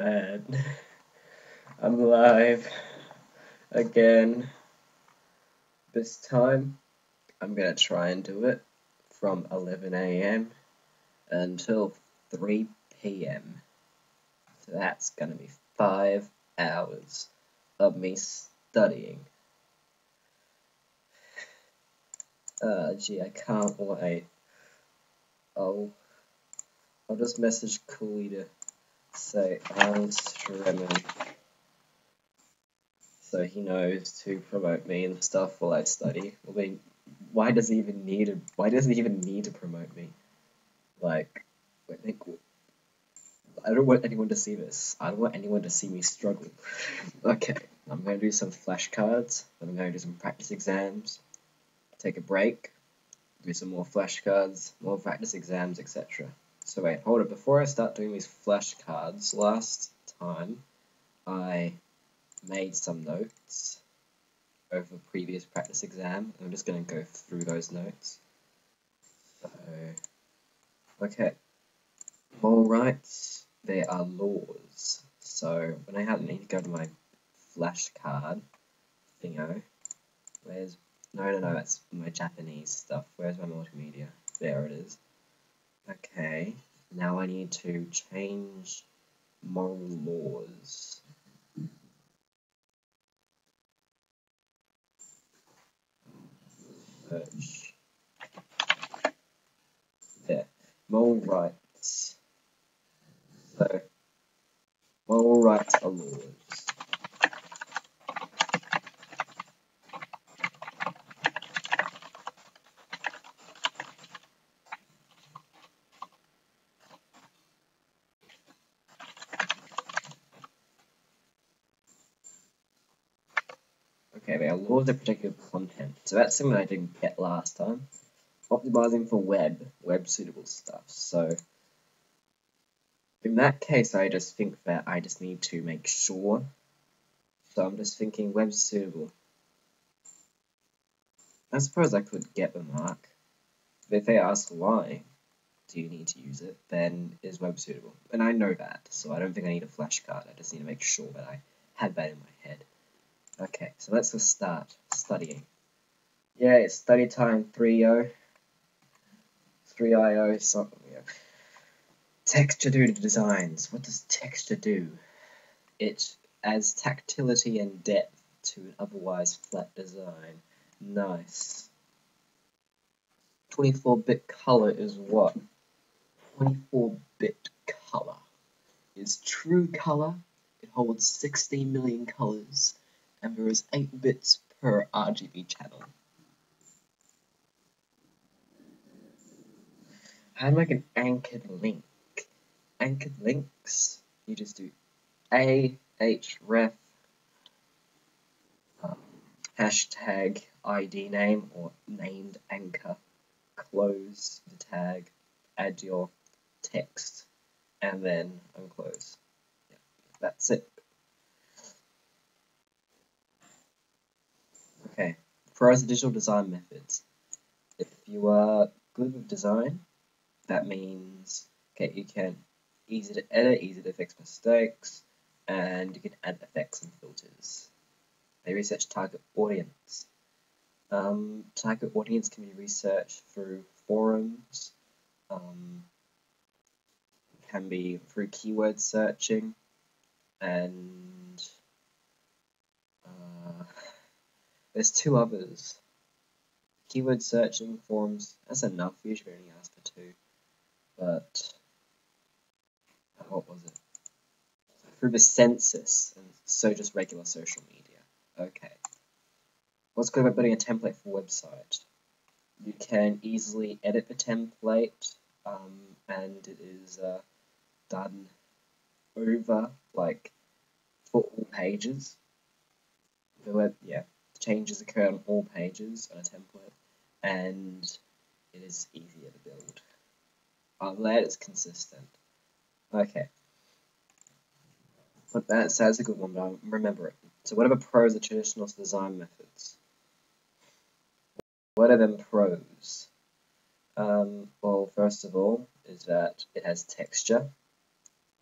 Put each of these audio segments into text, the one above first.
man. I'm live again. This time, I'm gonna try and do it from 11 AM until 3 PM. So that's gonna be 5 hours of me studying. Gee, I can't wait. I'll just message Cooley to say I'm streaming, so he knows to promote me and stuff while I study. I mean, why does he even need to promote me? Like, I don't want anyone to see this. I don't want anyone to see me struggle. Okay, I'm gonna do some flashcards, then I'm gonna do some practice exams, take a break, do some more flashcards, more practice exams, etc. So wait, hold it. Before I start doing these flashcards, last time I made some notes over a previous practice exam. I'm just going to go through those notes. So, okay. Moral rights, they are laws. So, when I need to go to my flashcard thingo, no, that's my Japanese stuff. Where's my multimedia? There it is. Okay, now I need to change moral laws. Search. There. Moral rights. So, moral rights are laws. Okay, they are laws that protect your content. So that's something I didn't get last time. Optimizing for web suitable stuff. So in that case, I just think that I just need to make sure. So I'm just thinking web suitable. I suppose I could get the mark. But if they ask why do you need to use it, then is web suitable. And I know that, so I don't think I need a flashcard. I just need to make sure that I had that in my head. Okay, so let's just start studying. Yeah, it's study time 3.0. 3.io, something. Yeah. Texture do to designs. What does texture do? It adds tactility and depth to an otherwise flat design. Nice. 24-bit color is what? 24-bit color is true color. It holds 16 million colors, and there is 8 bits per RGB channel. How do I make an anchored link? Anchored links, you just do ahref hashtag ID name or named anchor, close the tag, add your text, and then unclose. Yeah, that's it. Okay, pros of digital design methods. If you are good with design, that means you can easy to edit, easy to fix mistakes, and you can add effects and filters. They research target audience. Target audience can be researched through forums, can be through keyword searching, and there's 2 others. Keyword searching, forums, that's enough. You should only ask for 2. But what was it? Through the census, and so just regular social media. Okay. What's good about building a template for a website? You can easily edit the template, and it is done over, for all pages. Changes occur on all pages on a template, and it is easier to build. I'm glad it's consistent. Okay. But that's a good one, but I'll remember it. So what are the pros of traditional design methods? What are them pros? Well, first of all, is that it has texture.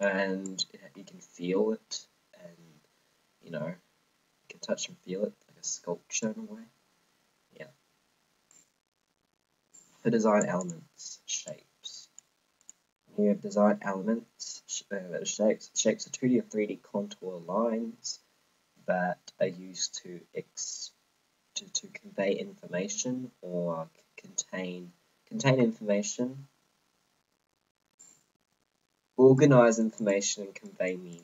and you can feel it, and you can touch and feel it like a sculpture in a way. Yeah. For design elements, shapes. You have design elements, shapes. Shapes are 2D or 3D contour lines that are used to convey information or contain information, organize information, and convey meaning.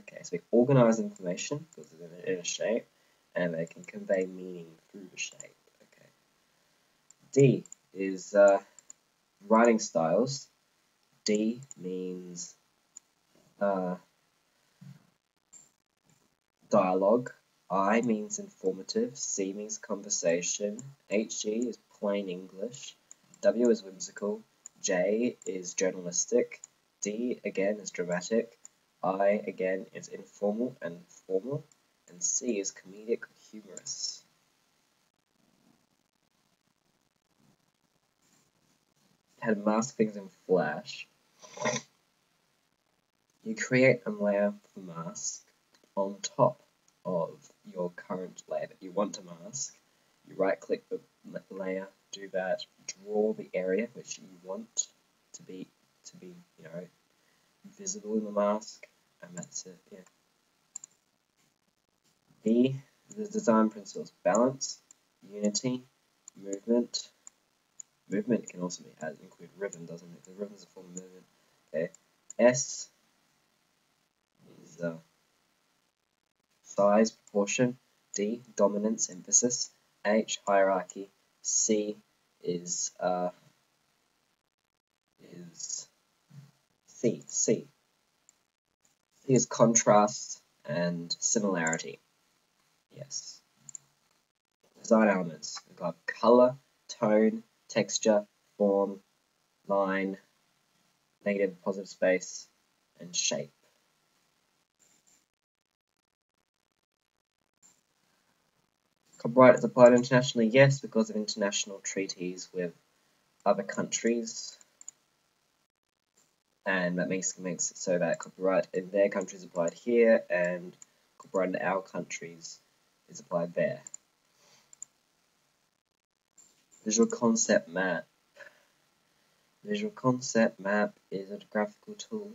Okay, so we organize information because it's in a shape, and they can convey meaning through the shape. Okay. D is writing styles. D means dialogue. I means informative. C means conversation. HG is plain English. W is whimsical. J is journalistic. D again is dramatic. I again is informal and formal. And C is comedic or humorous. How to mask things in Flash. You create a layer for mask on top of your current layer that you want to mask. You right click the layer, do that, draw the area which you want to be visible in the mask, and that's it. Yeah. B, the design principles: balance, unity, movement. Movement can also include rhythm, doesn't it? Because rhythm is a form of movement. Okay. S is size, proportion. D, dominance, emphasis. H, hierarchy. C is C. C is contrast and similarity. Yes. Design elements. We've got color, tone, texture, form, line, negative, positive space, and shape. Copyright is applied internationally, yes, because of international treaties with other countries, and that makes it so that copyright in their countries is applied here, and copyright in our countries is applied there. Visual concept map. Visual concept map is a graphical tool.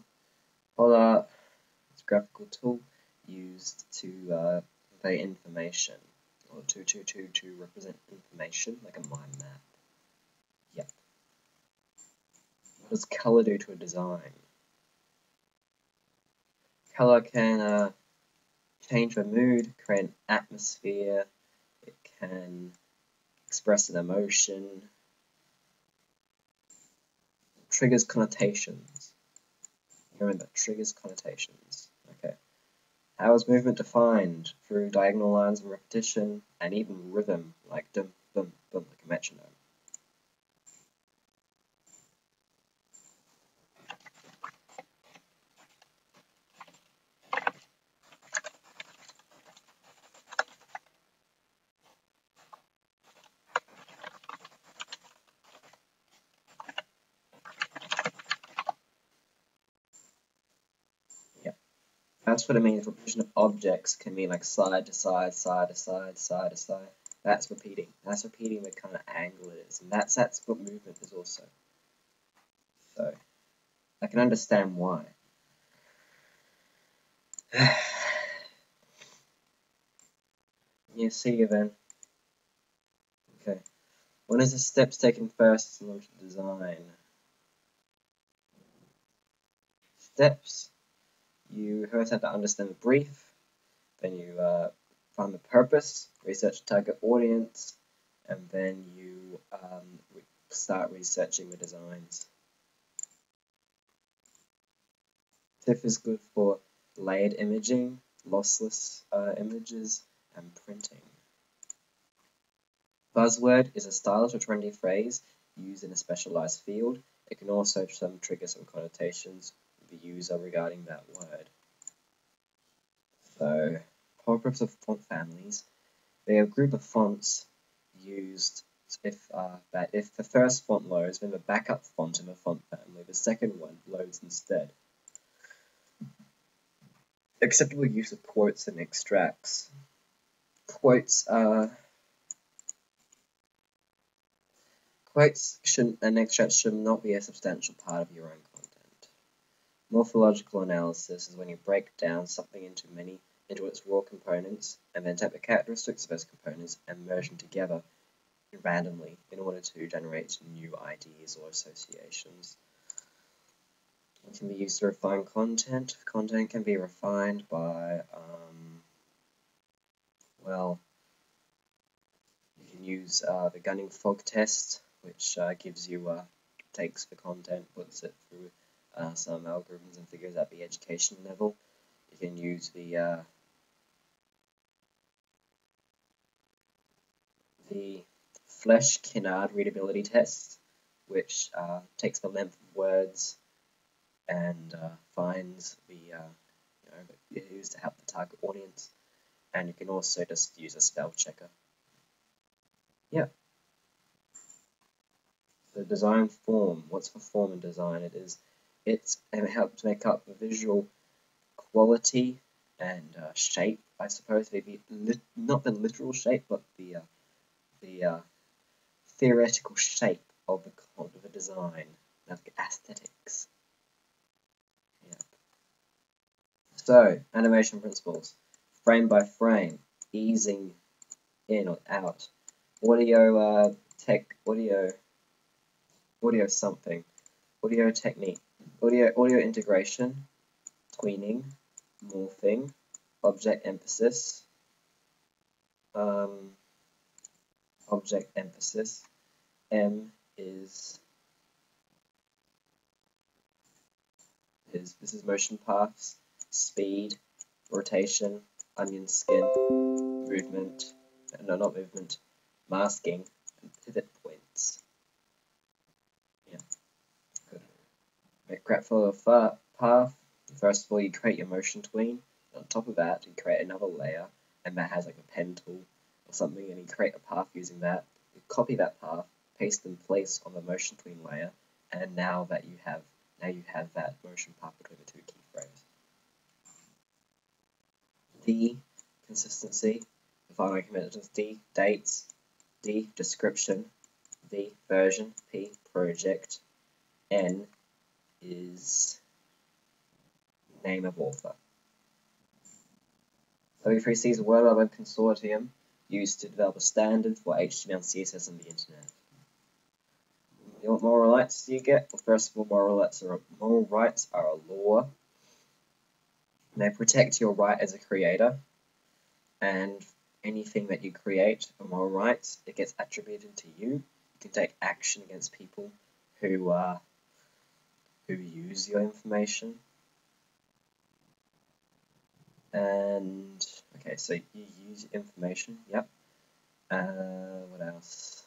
It's a graphical tool used to convey information, or to represent information, like a mind map. Yep. What does color do to a design? Color can change the mood, create an atmosphere, it can express an emotion, triggers connotations. Remember, triggers connotations. Okay. How is movement defined? Through diagonal lines and repetition, and even rhythm, like dum dum dum, like a metronome. That's what it means. Repetition of objects can mean like side to side, side to side, side to side. That's repeating. That's repeating the kind of angle it is. And that's what movement is also. So I can understand why. You see you then. Okay. What is the steps taken first to launch a design? Steps. You first have to understand the brief, then you find the purpose, research the target audience, and then you start researching the designs. TIFF is good for layered imaging, lossless images, and printing. Buzzword is a stylish or trendy phrase used in a specialized field. It can also trigger some connotations with the user regarding that word. So, purpose of font families. They are a group of fonts used if the first font loads, then the backup font in the font family, the second one loads instead. acceptable use of quotes and extracts. Quotes and extracts should not be a substantial part of your own content. Morphological analysis is when you break down something into its raw components and then take the characteristics of those components and merge them together randomly in order to generate new ideas or associations. It can be used to refine content. Content can be refined by, well, you can use the gunning fog test, which gives you, takes the content, puts it through some algorithms and figures out the education level. You can use the Flesch-Kinnard readability test, which takes the length of words and finds the used to help the target audience. And you can also just use a spell checker. Yeah. The design form. What's the form in design? It helps make up the visual quality and shape, I suppose. Maybe not the literal shape, but the theoretical shape of the design, like aesthetics. Yeah. So, animation principles: frame by frame, easing in or out, audio something, audio technique, audio integration, tweening, morphing, object emphasis, M is this is motion paths, speed, rotation, onion skin, movement, no, not movement, masking, and pivot points. Yeah, good. Make crap follow a path. First of all, you create your motion tween. On top of that, you create another layer, and that has like a pen tool or something, and you create a path using that. You copy that path, paste in place on the motion tween layer, and now you have that motion path between the two keyframes. D, consistency. The following commandments: D, dates, D, description, V, version, P, project, N is name of author. W3C is a World Wide Web consortium used to develop a standard for HTML and CSS on the internet. What moral rights do you get? Well, first of all, moral rights are a law. They protect your right as a creator, and anything that you create for moral rights, it gets attributed to you. You can take action against people who use your information. And okay, so you use information. Yep. What else?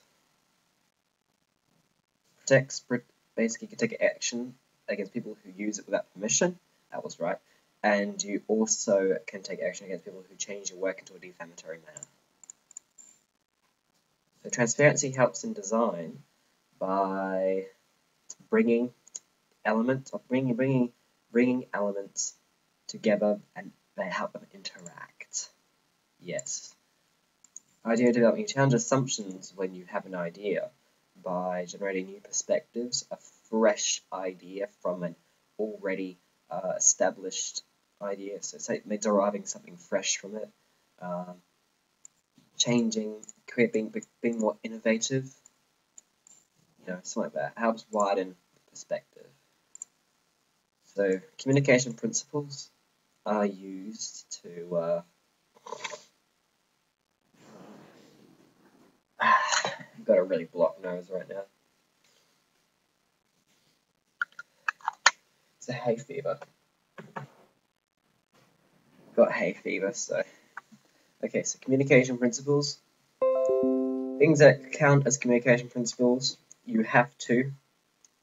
Basically, you can take action against people who use it without permission. That was right. And you also can take action against people who change your work into a defamatory manner. So transparency helps in design by bringing elements together, and they help them interact. Yes. Idea development. You challenge assumptions when you have an idea by generating new perspectives, a fresh idea from an already established idea. So say deriving something fresh from it, being more innovative. Something like that. It helps widen perspective. So communication principles are used to I've got a really blocked nose right now. It's a hay fever. Got hay fever, so okay, so communication principles. Things that count as communication principles: you have to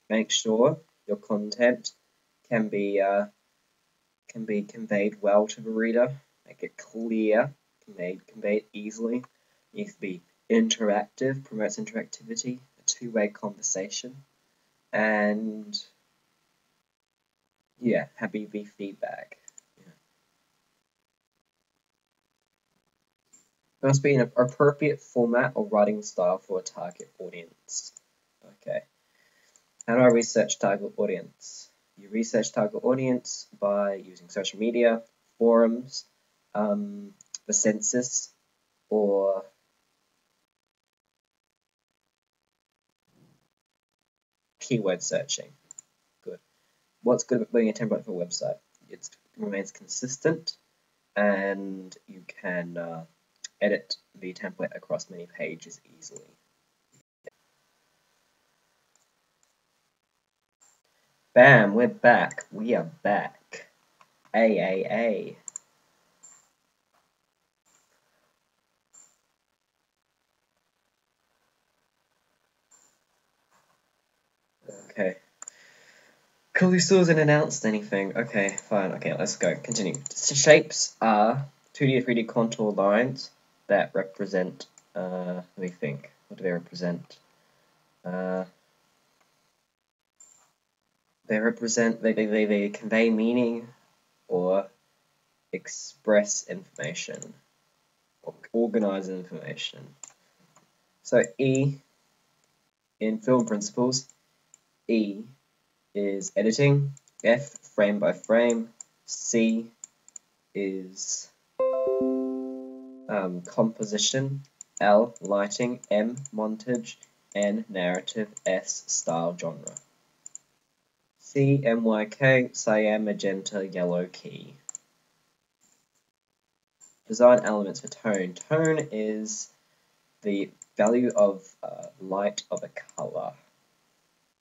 make sure your content can be conveyed well to the reader, make it clear, conveyed easily. It needs to be interactive, promotes interactivity, a two-way conversation, and yeah, happy feedback. It must be an appropriate format or writing style for a target audience. Okay. How do I research target audience? You research target audience by using social media, forums, the census, or keyword searching. Good. What's good about building a template for a website? It remains consistent, and you can edit the template across many pages easily. Bam, we're back. We are back. A. Okay. Callisto hasn't announced anything. Okay, fine. Okay, let's go. Continue. Shapes are 2D or 3D contour lines that represent, let me think. What do they represent? They convey meaning or express information or organize information. So E in film principles, E is editing, F frame by frame, C is composition, L lighting, M montage, N narrative, S style genre. C MYK cyan magenta yellow key. Design elements for tone. Tone is the value of light of a color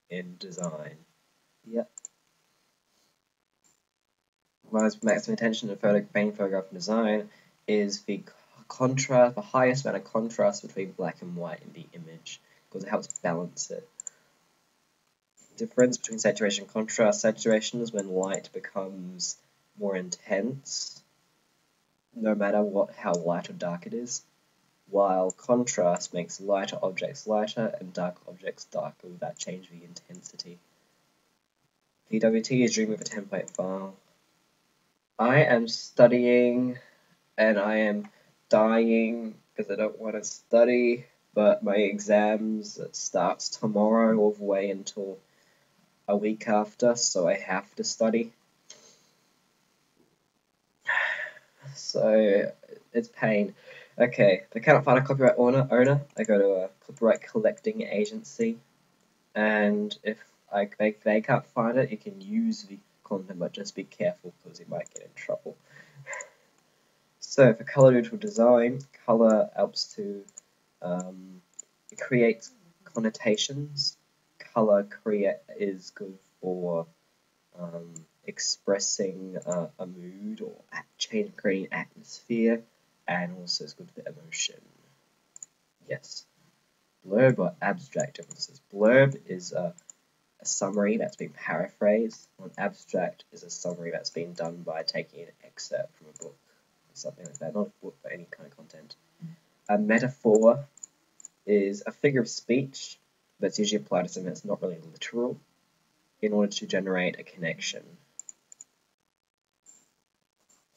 in design. Yep. Maximum attention to main photograph design is the contrast, the highest amount of contrast between black and white in the image, because it helps balance it. Difference between saturation and contrast. Saturation is when light becomes more intense, no matter how light or dark it is, while contrast makes lighter objects lighter and dark objects darker without changing the intensity. PWT is dream of a template file. I am studying and I am dying because I don't want to study, but my exams starts tomorrow all the way until a week after, so I have to study. So it's pain. Okay, if I cannot find a copyright owner, I go to a copyright collecting agency, and if they can't find it, you can use the content, but just be careful because you might get in trouble. So for color neutral design, color helps to it creates connotations. Color is good for expressing a mood or creating atmosphere, and also is good for emotion. Yes. Blurb or abstract differences. Blurb is a summary that's been paraphrased, while an abstract is a summary that's been done by taking an excerpt from a book or something like that. Not a book, but any kind of content. A metaphor is a figure of speech that's usually applied to something that's not really literal in order to generate a connection.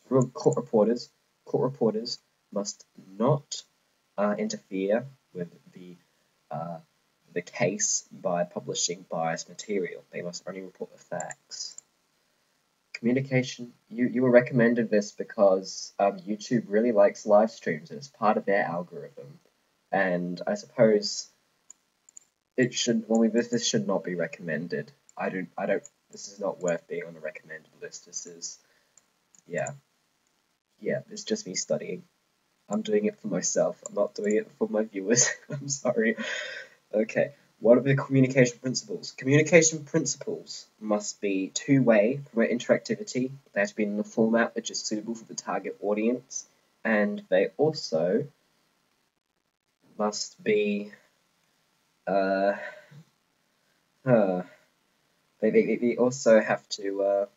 For court reporters must not interfere with the case by publishing biased material. They must only report the facts. Communication. You were recommended this because YouTube really likes live streams and it's part of their algorithm. And I suppose it should. Well, this should not be recommended. I don't. This is not worth being on the recommended list. This is, yeah, it's just me studying. I'm doing it for myself. I'm not doing it for my viewers. I'm sorry. Okay. What are the communication principles? Communication principles must be two-way, promote interactivity. They have to be in a format which is suitable for the target audience, and they also must be they also have to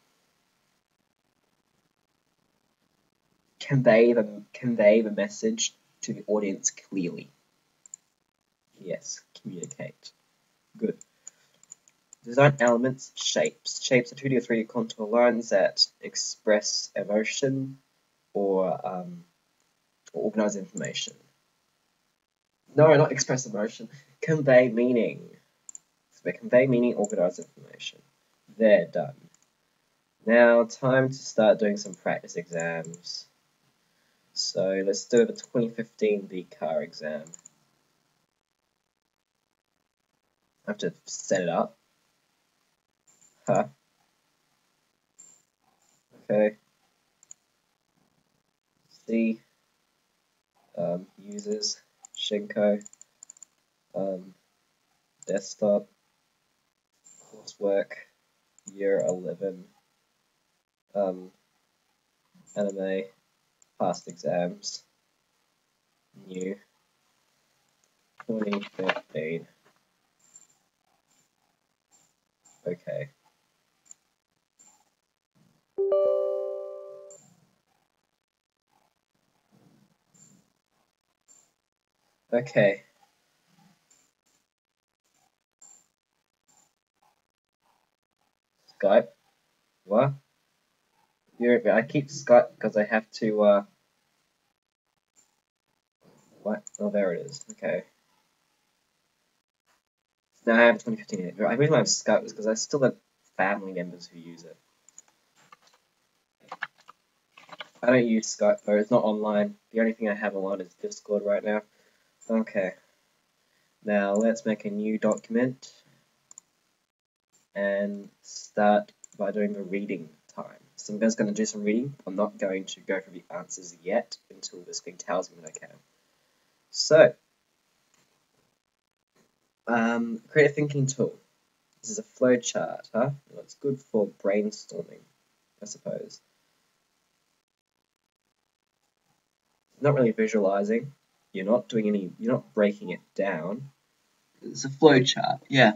convey the message to the audience clearly. Yes, communicate. Good. Design elements, shapes. Shapes are 2D or 3D contour lines that express emotion or or organize information. No, not express emotion. Convey meaning. So convey meaning, organize information. There, done. Now, time to start doing some practice exams. So let's do the 2015 VET Cert exam. I have to set it up. Huh. Okay. C. Users. Shinko. Desktop. Coursework. Year 11. Anime. Past exams. New. 2015. Okay. Okay. Skype. What? I keep Skype because I have to, what? Oh, there it is. Okay. Now I have 2015. The reason I have Skype is because I still have family members who use it. I don't use Skype though, it's not online. The only thing I have online is Discord right now. Okay. Now let's make a new document and start by doing the reading time. So I'm just going to do some reading. I'm not going to go through the answers yet until this thing tells me that I can. So, create a thinking tool. This is a flow chart, huh? Well, it's good for brainstorming, I suppose. Not really visualizing. You're not breaking it down. It's a flow chart, yeah.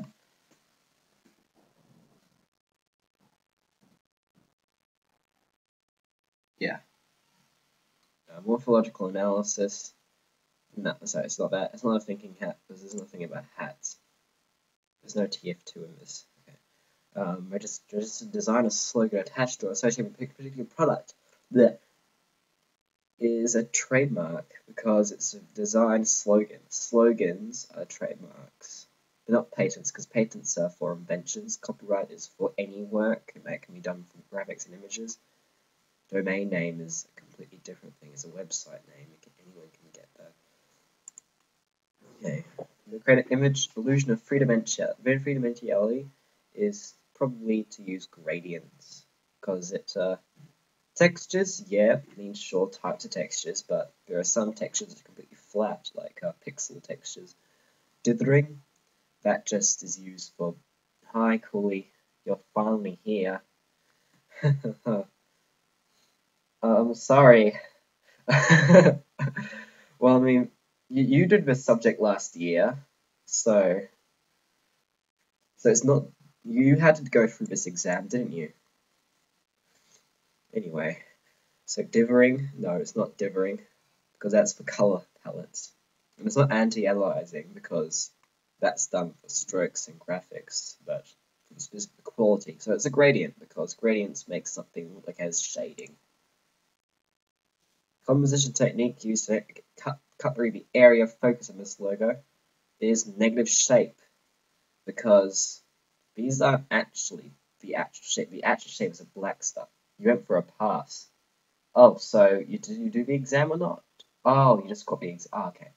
Yeah. Morphological analysis. No, sorry, it's not that. It's not a thinking hat because there's nothing about hats. There's no TF2 in this. Okay. Register design a slogan attached or associated with a particular product. That is a trademark because it's a design slogan. Slogans are trademarks. They're not patents because patents are for inventions. Copyright is for any work that can be done from graphics and images. Domain name is a completely different thing. It's a website name. Anyone can get that. Okay. The create an image illusion of three-dimensionality is probably to use gradients because it textures, yeah, means sure types of textures, but there are some textures that are completely flat, like pixel textures. Dithering, that just is used for, hi Cooley, you're finally here. I'm sorry. Well, I mean, you did this subject last year, so it's not, you had to go through this exam, didn't you? Anyway, so dithering, no, it's not dithering, because that's for color palettes. And it's not anti-aliasing, because that's done for strokes and graphics, but for specific quality. So it's a gradient, because gradients make something look like it has shading. Composition technique used to cut through the area of focus of this logo is negative shape, because these aren't actually the actual shape. The actual shape is a black stuff. You went for a pass. Oh, so did you do the exam or not? Oh, you just got the exam. Oh, okay.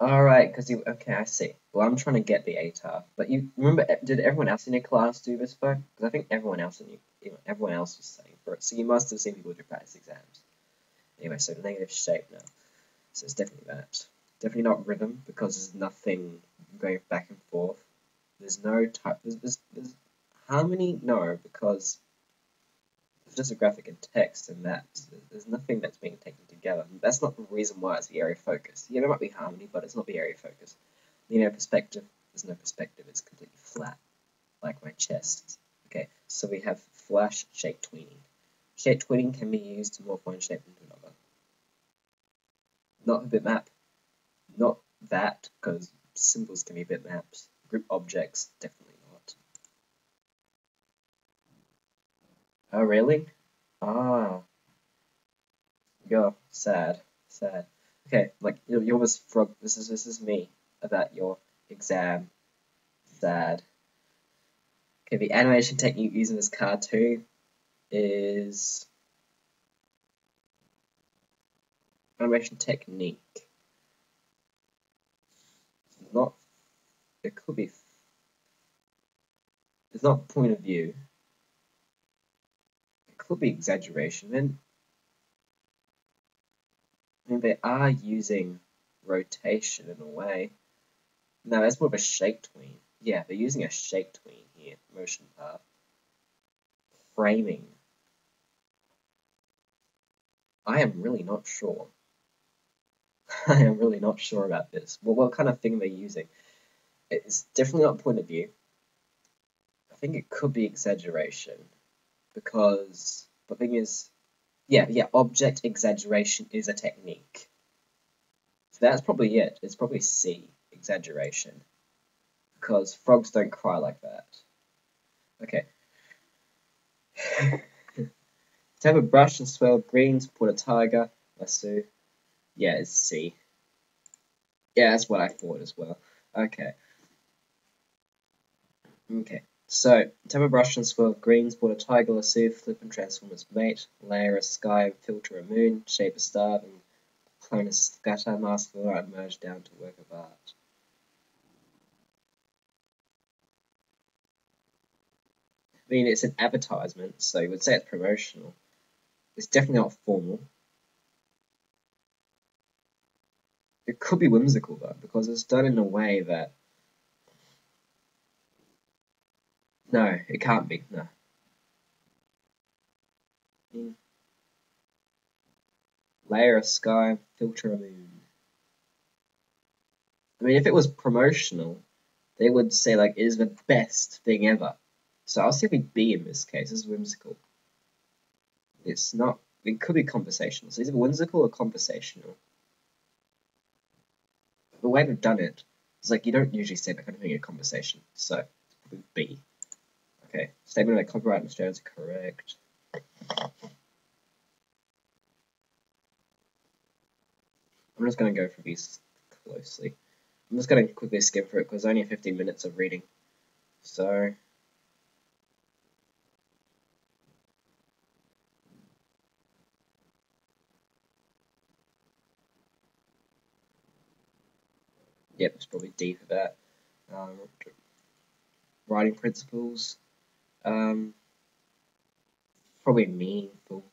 Alright, because you, okay, I see. Well, I'm trying to get the ATAR. But you remember, did everyone else in your class do this though? Because I think everyone else everyone else was studying for it. So you must have seen people do practice exams. Anyway, so negative shape now. So it's definitely that. Definitely not rhythm, because there's nothing going back and forth. There's no type, there's harmony, no, because it's just a graphic and text, and there's nothing that's being taken together. That's not the reason why it's the area of focus. Yeah, there might be harmony, but it's not the area of focus. Perspective, there's no perspective, it's completely flat, like my chest. Okay, so we have flash shape tweening. Shape tweening can be used to morph one shape into another. Not a bitmap. Not that, because symbols can be bitmaps. Group objects, definitely not. Oh, really? Ah. You're sad. Sad. Okay, like you're this frog. This is me about your exam. Sad. Okay, the animation technique used in this cartoon is animation technique. It's not. It could be. It's not point of view. It could be exaggeration. And I mean, they are using rotation in a way. No, that's more of a shake tween. Yeah, they're using a shake tween here. Motion path. Framing. I am really not sure. I am really not sure about this. Well, what kind of thing they're using? It's definitely not point of view. I think it could be exaggeration because the thing is, yeah, object exaggeration is a technique. So that's probably it. It's probably C, exaggeration, because frogs don't cry like that. Okay. To have a brush and swirl greens, put a tiger, lasso. Yeah, it's C. Yeah, that's what I thought as well. Okay. Okay. So, to have a brush and swirl greens, put a tiger, lasso, flip and transform its mate, layer a sky, filter a moon, shape a star, and clone a scatter, mask the light, and merge down to work of art. I mean, it's an advertisement, so you would say it's promotional. It's definitely not formal. It could be whimsical though, because it's done in a way that. No, it can't be. No. Layer a sky, filter a moon. I mean, if it was promotional, they would say like it is the best thing ever. So I'll say with B in this case. It's whimsical. It's not. It could be conversational. So is it whimsical or conversational? The way they've done it is like you don't usually say that kind of thing in a conversation. So it's probably B. Okay. Statement about copyright in Australia is correct. I'm just going to go through these closely. I'm just going to quickly skim through it because only 15 minutes of reading. So, yep, it's probably D for that. Writing principles, probably meaningful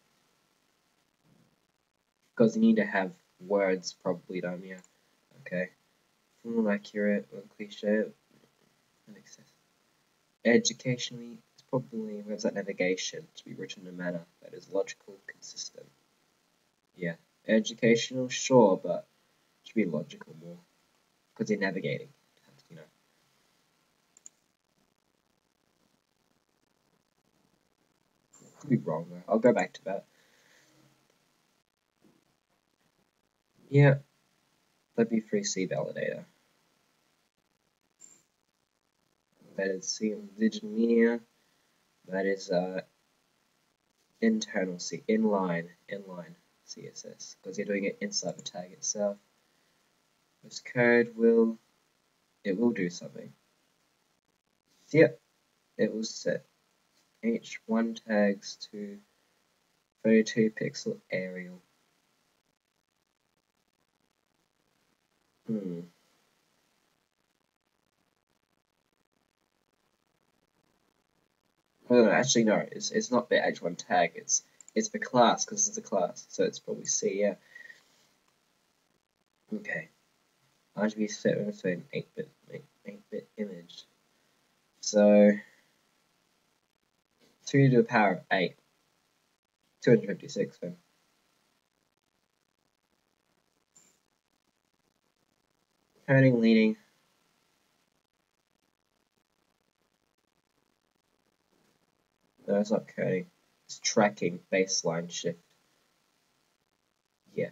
because you need to have words, probably, don't you? Okay. Full accurate, cliche, and excess. Educationally, it's probably website navigation to be written in a manner that is logical, consistent. Yeah, educational, sure, but it should be logical more because you're navigating. You know. Could be wrong though. I'll go back to that. Yeah, that'd be 3C validator. That is C digital media. That is internal C inline CSS because you're doing it inside the tag itself. This code will do something. Yep, it will set H1 tags to 32 pixel Arial. No, actually no, it's not the H1 tag. It's the class because it's a class, so it's probably C. Yeah. Okay. RGB set to an 8-bit image. So 2 to the power of 8, 256 then. Coding leading. No, it's not coding. It's tracking baseline shift. Yeah.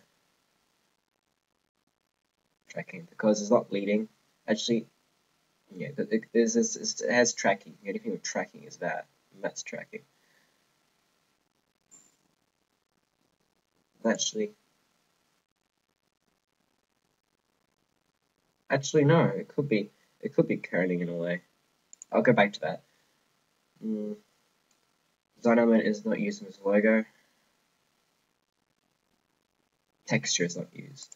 Tracking because it's not leading. Actually, yeah, it has tracking. The only thing with tracking is that. And that's tracking. Actually, no. It could be kerning in a way. I'll go back to that. Design element is not used in this logo. Texture is not used.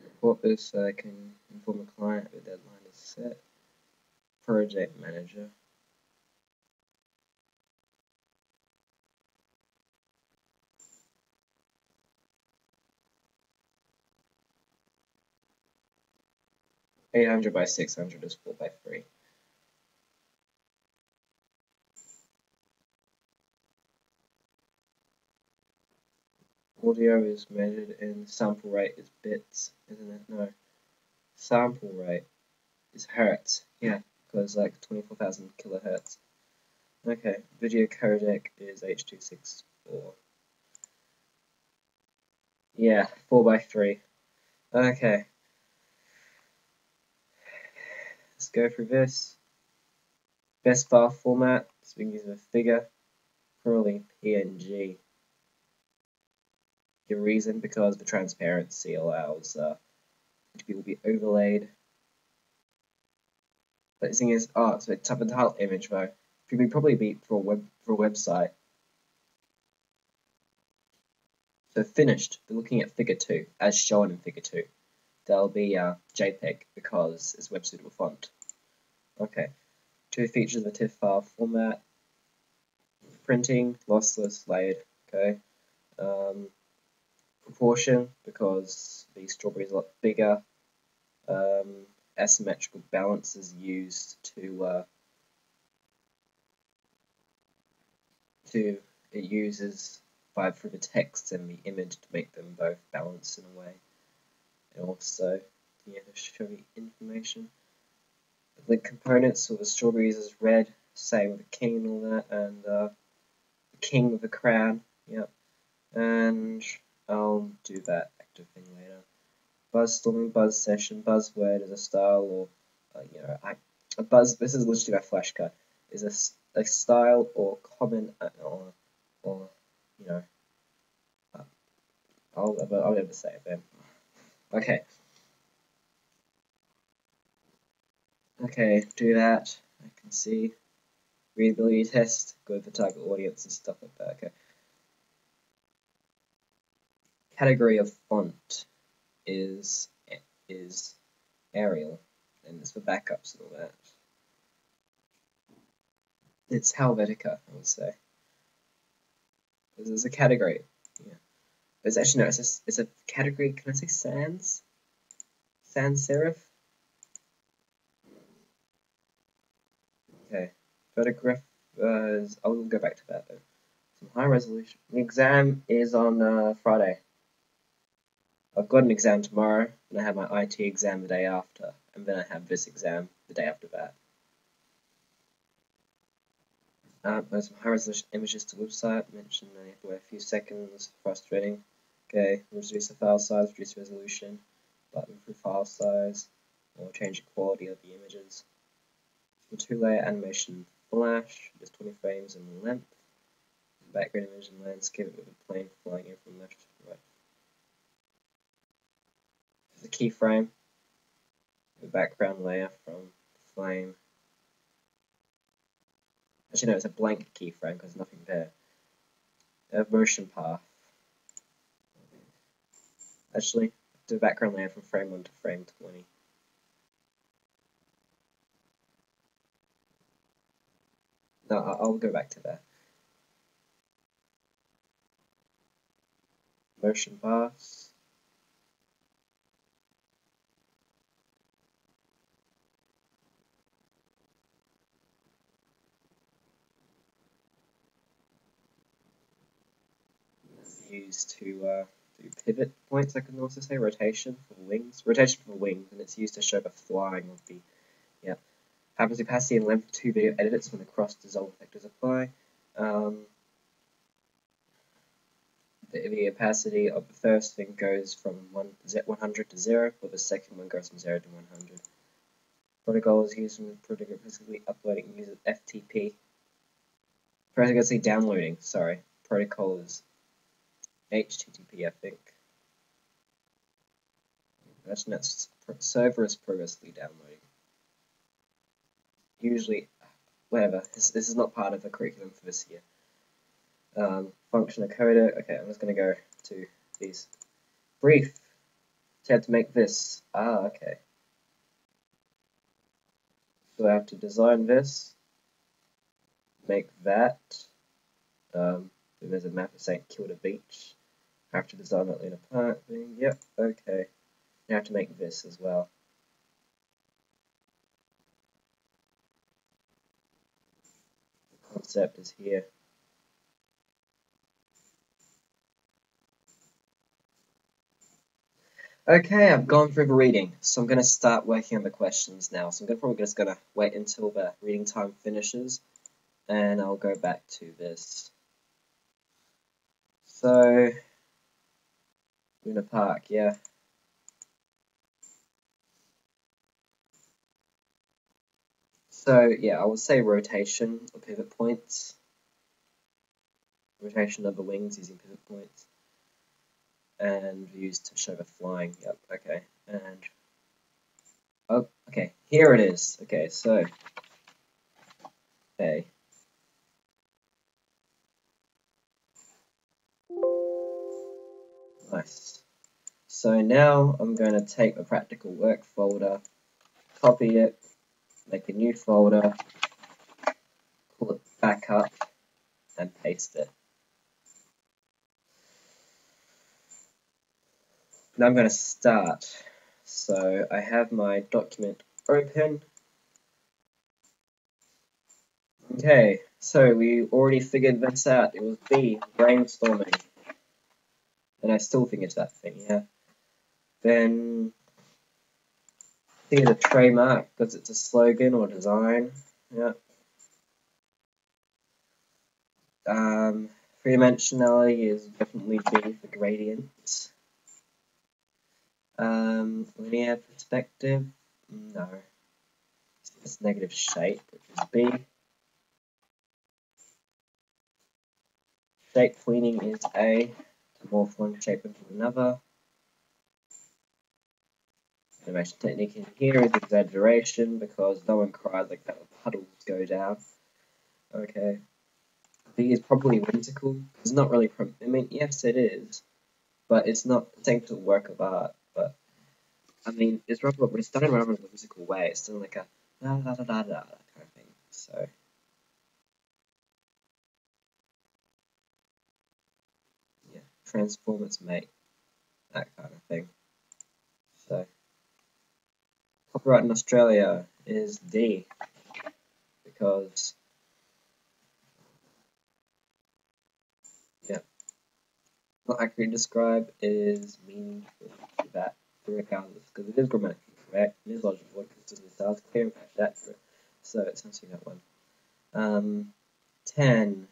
Report this so I can inform the client the deadline is set. Project manager. $800 by $600 is 4 by 3. Audio is measured in sample rate is bits, isn't it? No. Sample rate is hertz. Yeah, because like 24,000 kilohertz. Okay, video codec is H.264. Yeah, 4 by 3. Okay. Let's go through this. Best file format, so we can use a figure, probably PNG. The reason, because the transparency allows it to be overlaid. But the thing is, so it's up the title image though. It would probably be for a website. So finished, we're looking at figure 2, as shown in figure 2. That'll be JPEG because it's web suitable font. Okay. 2 features of the TIFF file format. Printing, lossless, layered. Okay. Proportion, because the strawberry is a lot bigger. Asymmetrical balance is used it uses through the text and the image to make them both balanced in a way. And also, to show you information. The components of the strawberries is red, same with the king and all that, and the king with the crown. Yep. And I'll do that active thing later. Buzzstorming, buzz session, buzzword is a style or a buzz. This is literally my flashcard. Is a style or comment or I'll never say it then. Okay. Okay, do that. I can see readability test, go for target audience and stuff like that. Okay. Category of font is Arial, and it's for backups and all that. It's Helvetica, I would say. There's a category. Yeah. There's actually no. It's a category. Can I say sans? Sans serif. Okay. Photograph. I'll go back to that though. Some high resolution. The exam is on Friday. I've got an exam tomorrow, and I have my IT exam the day after, and then I have this exam the day after that. There's some high resolution images to website. Mentioned I have to wait a few seconds. Frustrating. Okay, reduce the file size, reduce resolution, but improve file size, or change the quality of the images. Some 2-layer animation flash, just 20 frames in length. Background image and landscape with a plane flying in from left to right. The keyframe, the background layer from flame. Actually, no, it's a blank keyframe because there's nothing there. A motion path. Actually, the background layer from frame 1 to frame 20. No, I'll go back to that. Motion paths. Used to do pivot points, I can also say. Rotation for wings, and it's used to show the flying of the, Happens opacity and length of 2 video edits when the cross dissolve effectors apply. The opacity of the first thing goes from 100 to 0, while the second one goes from 0 to 100. Protocol is used when protocol physically uploading uses FTP. Physically downloading, sorry. Protocol is HTTP, I think. That's server is progressively downloading. Usually, whatever. This is not part of the curriculum for this year. Function encoder. Okay, I'm just gonna go to these. Brief. So I have to make this. Okay. So I have to design this. Make that. There's a map of St. Kilda Beach. I have to design that Luna Park thing. Yep. Okay. I have to make this as well. The concept is here. Okay, I've gone through the reading, so I'm going to start working on the questions now. So I'm probably just going to wait until the reading time finishes, and I'll go back to this. So, Luna Park, yeah. So, yeah, I would say rotation or pivot points. Rotation of the wings using pivot points. And used to show the flying. Yep, okay. And oh, okay, here it is. Okay, so nice. So now I'm going to take the practical work folder, copy it, make a new folder, pull it back up, and paste it. Now I'm going to start. So I have my document open. Okay, so we already figured this out. It was B, brainstorming. And I still think it's that thing, yeah. Then C is a trademark because it's a slogan or design. Yeah. Three-dimensionality is definitely B for gradients. Linear perspective, no. It's negative shape, which is B. Shape tweening is A, to morph one shape into another. Animation technique in here is exaggeration because no one cries like that when puddles go down. Okay. B is probably whimsical. It's not really, I mean, yes, it is, but it's not the same sort of work of art. But I mean, it's rather, but it's done in a rather whimsical way. It's still like a da da da da da kind of thing. So. Yeah, Transformers mate, that kind of thing. So, copyright in Australia is D, because, yeah, not accurately describe is meaningful to that, regardless, because it is grammatically correct, it is logical, consistent styles, clear and fact accurate, so it's answering that one. 10,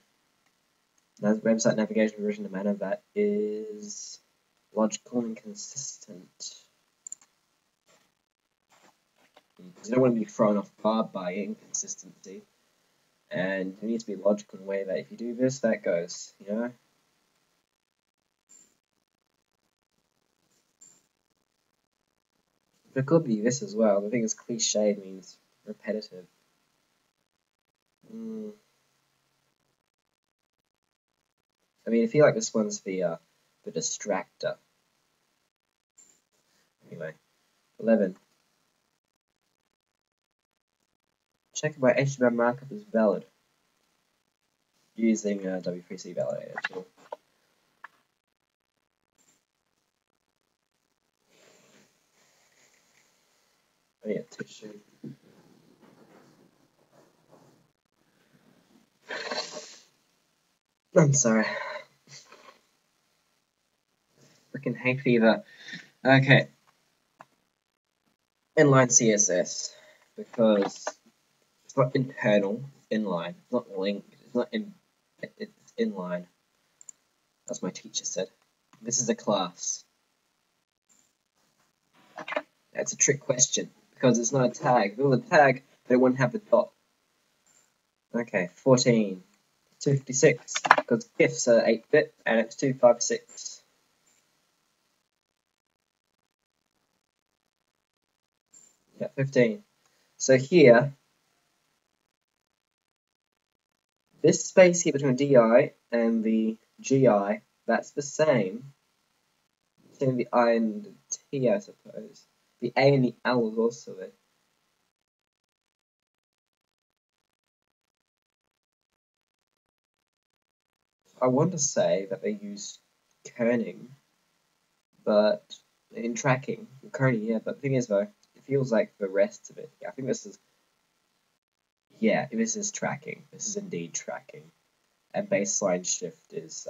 website navigation version of manner that is logical and consistent. Because you don't want to be thrown off guard by inconsistency. And it needs to be logical in a way that if you do this, that goes, you know? But it could be this as well. The thing is, cliche means repetitive. I mean, I feel like this one's the distractor. Anyway, 11. Check if my HTML markup is valid using W3C validator tool. Oh yeah, tissue. I'm sorry. Freaking hay fever. Okay. Inline CSS, because it's not internal, inline. It's not linked. It's not in. It's inline. As my teacher said. This is a class. That's a trick question because it's not a tag. If it was a tag, they wouldn't have the dot. Okay, 14. 56, because gifs are 8-bit, and it's 256. Yeah, 15. So here, this space here between DI and the GI, that's the same. Between the I and the T, I suppose. The A and the L is also there. I want to say that they use kerning, but in tracking, kerning, yeah. But the thing is, though, it feels like the rest of it. Yeah, I think this is. Yeah, this is tracking. This is indeed tracking. And baseline shift is.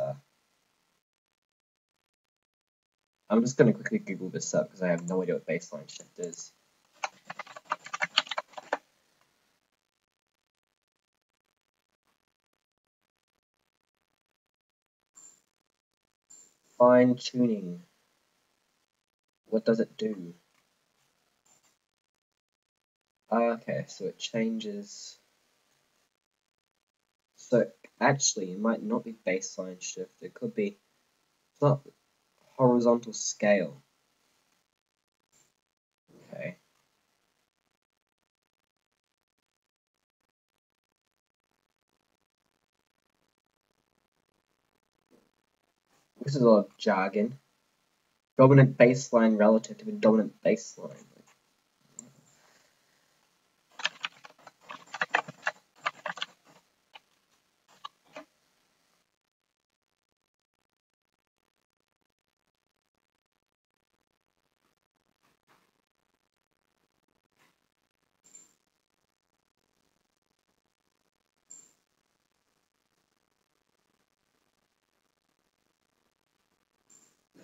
I'm just going to quickly Google this up because I have no idea what baseline shift is. Fine tuning. What does it do? Okay, so it changes. So actually, it might not be baseline shift. It could be. It's not horizontal scale. Okay. This is a lot of jargon. Dominant baseline relative to a dominant baseline.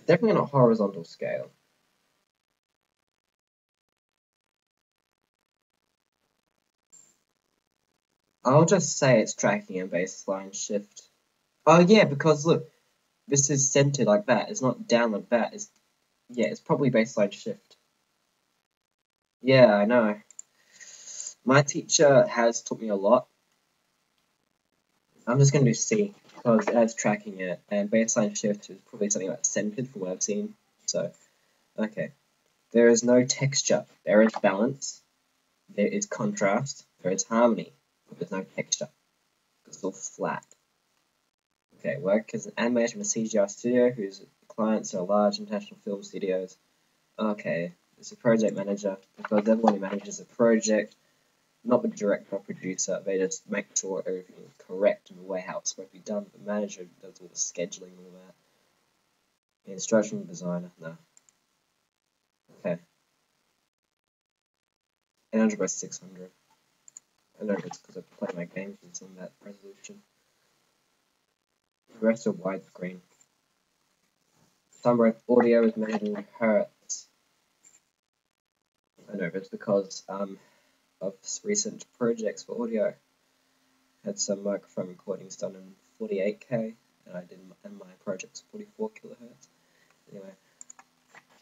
Definitely not horizontal scale. I'll just say it's tracking and baseline shift. Oh yeah, because look, this is centered like that. It's not down like that. It's probably baseline shift. Yeah, I know. My teacher has taught me a lot. I'm just gonna do C because it has tracking in it, and baseline shift is probably something like centered from what I've seen. So, okay. There is no texture. There is balance. There is contrast. There is harmony. But there's no texture. It's all flat. Okay, work as an animator in a CGI studio whose clients are large international film studios. Okay, it's a project manager because everyone who manages a project, not the director or producer, they just make sure everything is correct in the way how it's supposed to be done. The manager does all the scheduling and all that. The instructional designer, no. Okay. 800 by 600. I know it's because I play my games and it's on that resolution. The rest are widescreen. Some audio is measured in hertz. I know, but it's because of recent projects for audio. Had some microphone recordings done in 48K, and my project's 44 kilohertz. Anyway,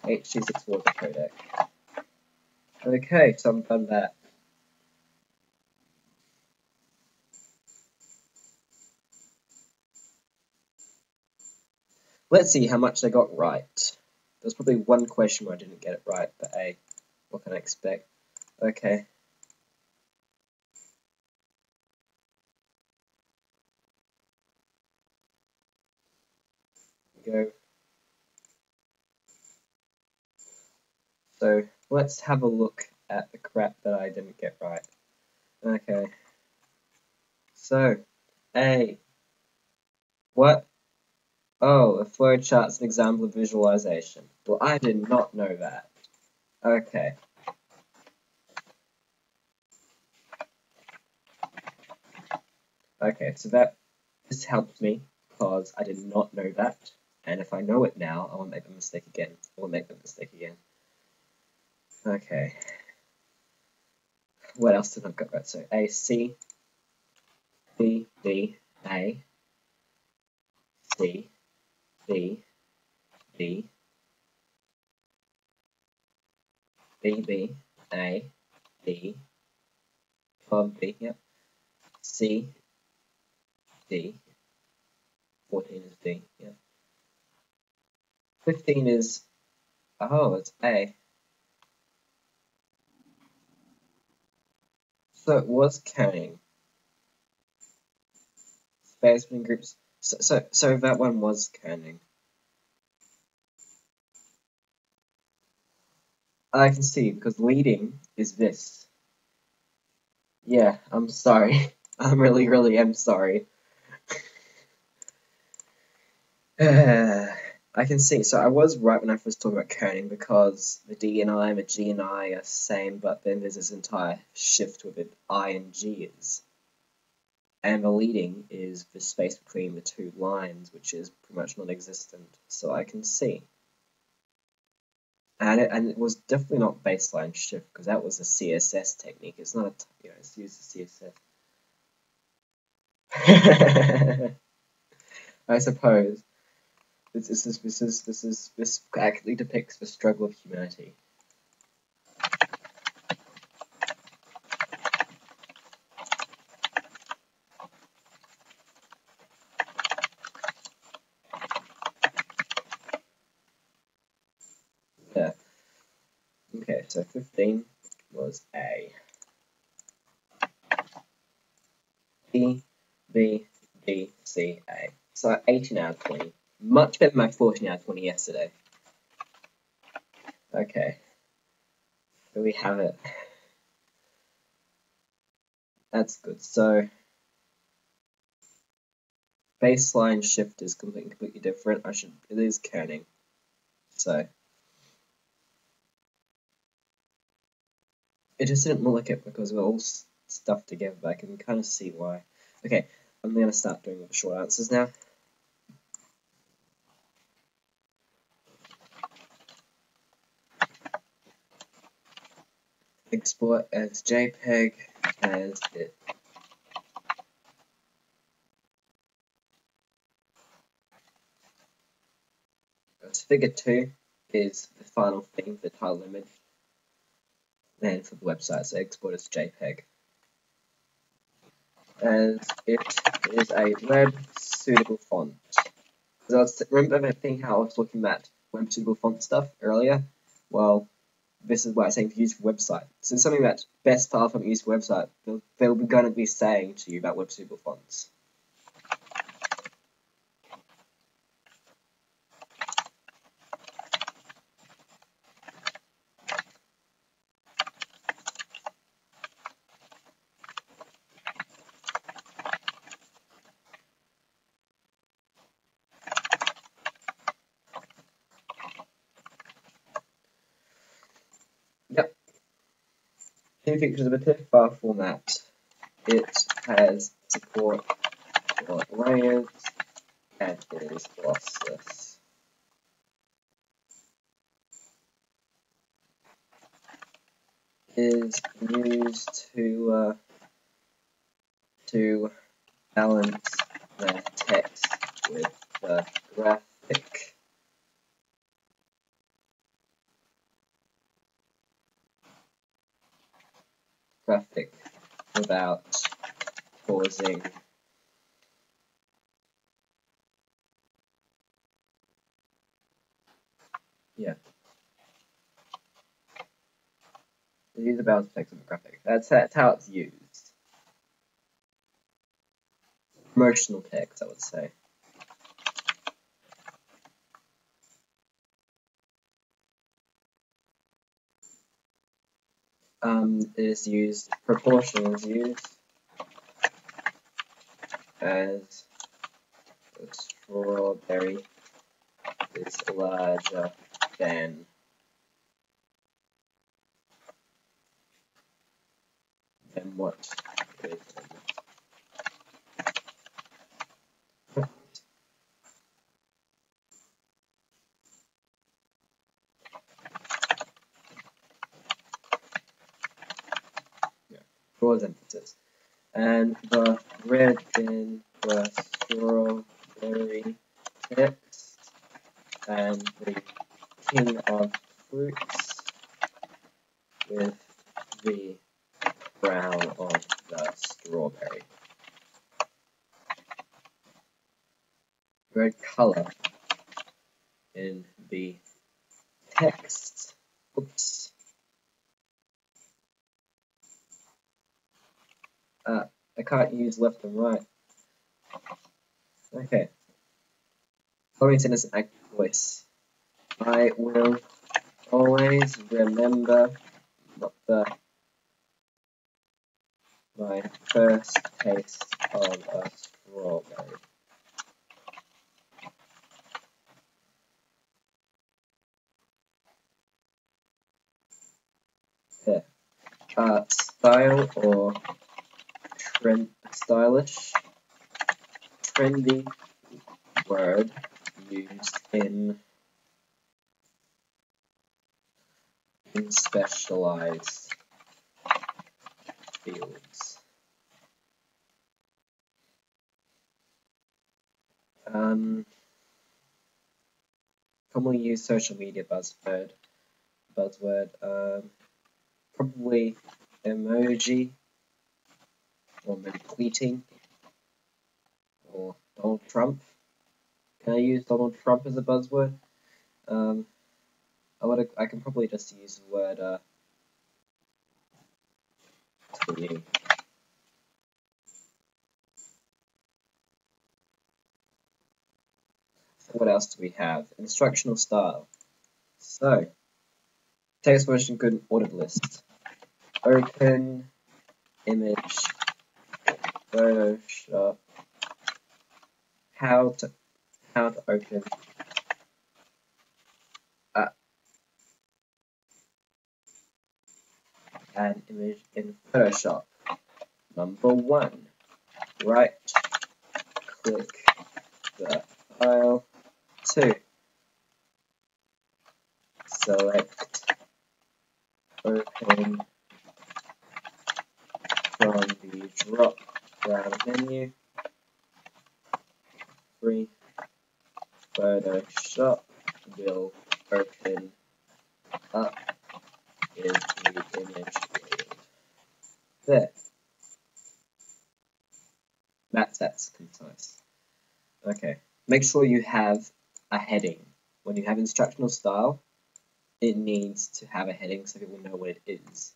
H.264 codec. Okay, so I've done that. Let's see how much I got right. There's probably one question where I didn't get it right, but hey, what can I expect? Okay. Go. So let's have a look at the crap that I didn't get right. Okay. So, A. What? Oh, a flowchart's an example of visualization. Well, I did not know that. Okay. Okay, so this helped me because I did not know that. And if I know it now, I won't make the mistake again. I won't make the mistake again. Okay. What else did I get right? So A, C, B, B, A, C, B, B, B, B, A, B, 12 B, yep, C, D, 14 is D, yep. 15 is, oh, it's A. So it was counting. Space between groups. So that one was counting. I can see, because leading is this. Yeah, I'm sorry. I really am sorry. I can see. So I was right when I first talked about counting, because the D and I and the G and I are same, but then there's this entire shift with it. I and G is. And the leading is the space between the two lines, which is pretty much non-existent. So I can see. And it was definitely not baseline shift, because that was a CSS technique. It's not a, it's used as CSS. I suppose. This accurately depicts the struggle of humanity. Yeah. Okay, so 15 was A. B, B, D, C, A. So 18 out of 20. Much better than my 14 out of 20 yesterday. Okay. Here we have it. That's good. So baseline shift is completely different. It is counting. So it just didn't look like it because we're all stuffed together, but I can kind of see why. Okay, I'm gonna start doing the short answers now. Export as JPEG as it. So figure 2 is the final thing, the title image. Then for the website, so export as JPEG. As it is a web suitable font. Remember that thing how I was looking at web suitable font stuff earlier? Well, this is why I'm saying to use for website. So something that best file font used for website, they're going to be saying to you about web suitable fonts. Yep. Two features of a TIFF file format. It has support for layers and is lossless. Is used to balance the text with the graphic. Without causing use the balance text with the graphic. That's how it's used. Promotional text, I would say. It is used, proportion is used as a strawberry is larger than what is draws emphasis. And the red in the strawberry text and the king of fruits with the brown of the strawberry. Red color in the text. Oops. I can't use left and right. Okay. Following sentence and active voice. I will always remember my first taste of a strawberry. Yeah. Style or stylish, trendy word used in specialized fields. Commonly used social media buzzword, probably emoji, or maybe tweeting, or Donald Trump. Can I use Donald Trump as a buzzword? I can probably just use the word tweeting. What else do we have? Instructional style. So, text version good ordered list. Open image Photoshop. How to open an image in Photoshop. Number 1. Right click the file. 2. Select open from the drop down menu. 3. Photoshop will open up in the image field. There. That's concise. Okay. Make sure you have a heading. When you have instructional style, it needs to have a heading so people know what it is.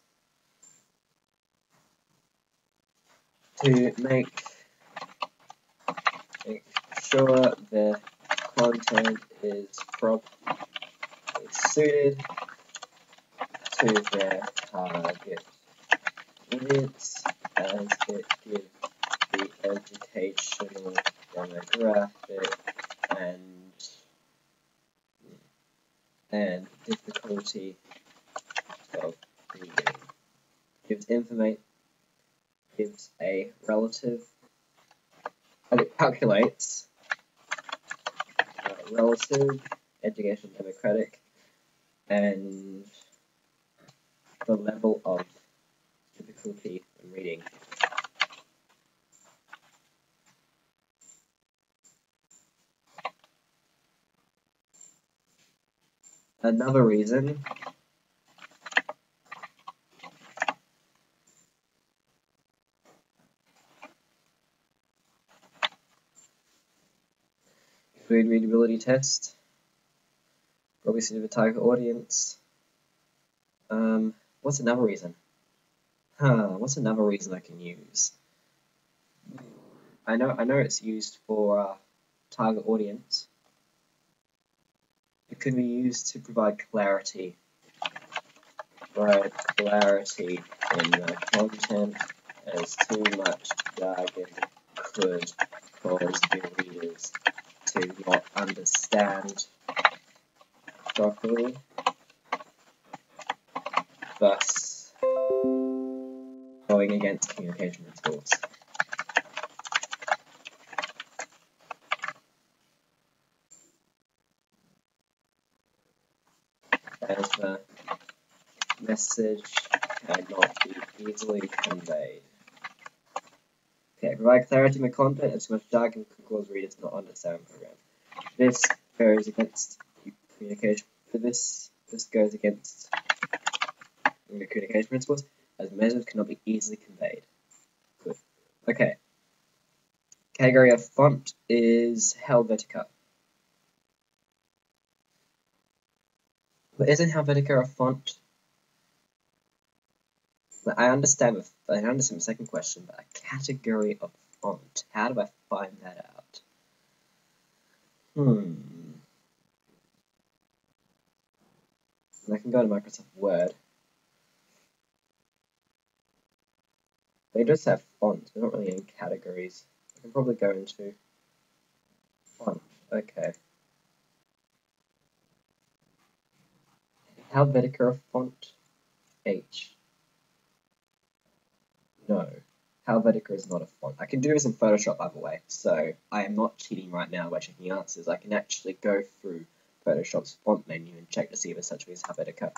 To make sure the content is properly suited to their target audience, as it gives the educational demographic and difficulty of reading. Gives a relative, and it calculates relative, educational democratic, and the level of difficulty in reading. Another reason include readability test, obviously the target audience. What's another reason? What's another reason I can use? I know it's used for target audience. It could be used to provide clarity. Clarity in the content, as too much jargon could cause the readers to not understand properly, thus going against communication principles. As the message cannot be easily conveyed. Okay, provide clarity in the content, as too much jargon can cause readers to not understand the program. This goes against communication. This goes against the communication principles, as measures cannot be easily conveyed. Good. Okay. Category of font is Helvetica. But isn't Helvetica a font? I understand the second question, but a category of font. How do I find that out? I can go to Microsoft Word. They just have fonts. They're not really in categories. I can probably go into font. Okay. Helvetica a font? H. No. Helvetica is not a font. I can do this in Photoshop, by the way, so I am not cheating right now by checking answers. I can actually go through Photoshop's font menu and check to see if it's such as Helvetica.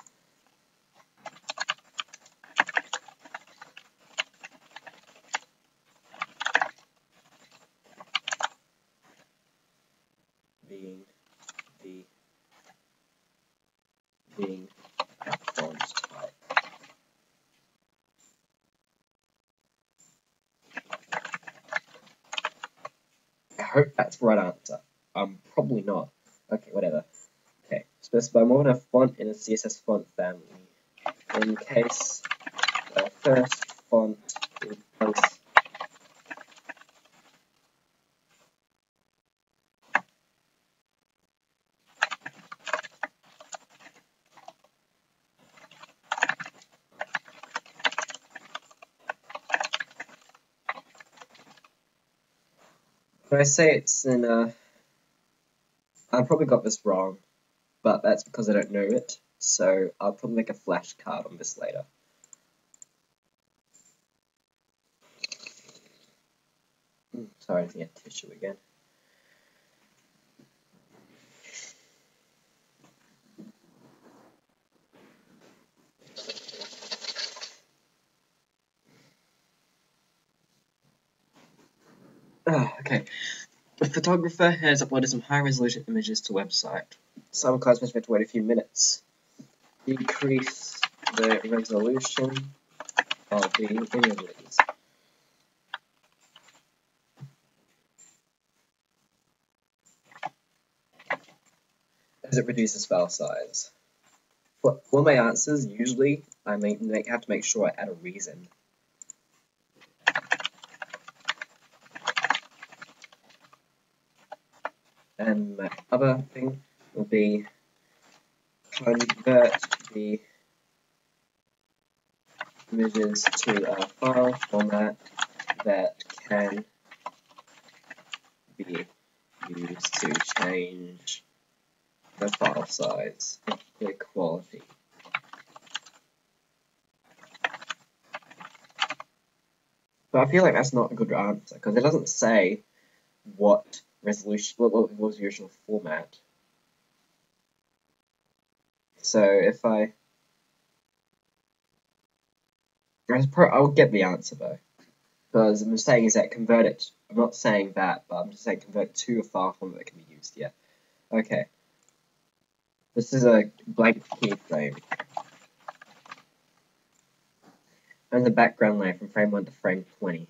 Being a font type. I hope that's the right answer. Probably not. Okay, whatever. Okay, specify more than a font in a CSS font family. In case the first font is when I say it's in a, I probably got this wrong, but that's because I don't know it, so I'll probably make a flashcard on this later. Sorry, I need a tissue again. Okay. A photographer has uploaded some high-resolution images to a website. Some clients must have to wait a few minutes. Decrease the resolution of the images. As it reduces file size. For all my answers, usually I have to make sure I add a reason. And my other thing will be convert the images to a file format that can be used to change the file size of the quality. But I feel like that's not a good answer because it doesn't say what resolution, what was the original format. So if I would get the answer though, because I'm saying is that convert it. I'm not saying that, but I'm just saying convert it to a file format that can be used. Yeah. Okay. This is a blank keyframe. And the background layer from frame 1 to frame 20.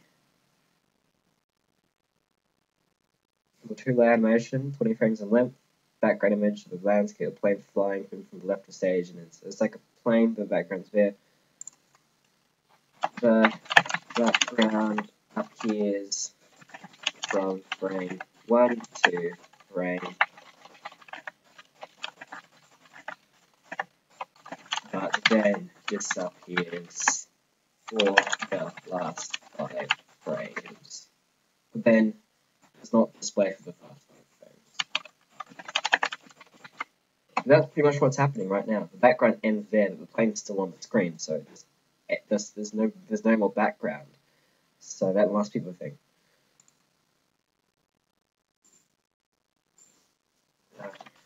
The 2-layer animation, 20 frames in length. Background image of the landscape, a plane flying from the left of stage, and it's like a plane, but the background's there. The background appears from frame 1 to frame, but then disappears for the last 5 frames. But then does not display for the first 5 frames. And that's pretty much what's happening right now. The background ends there, but the plane's still on the screen, so there's no more background. So that must be the thing.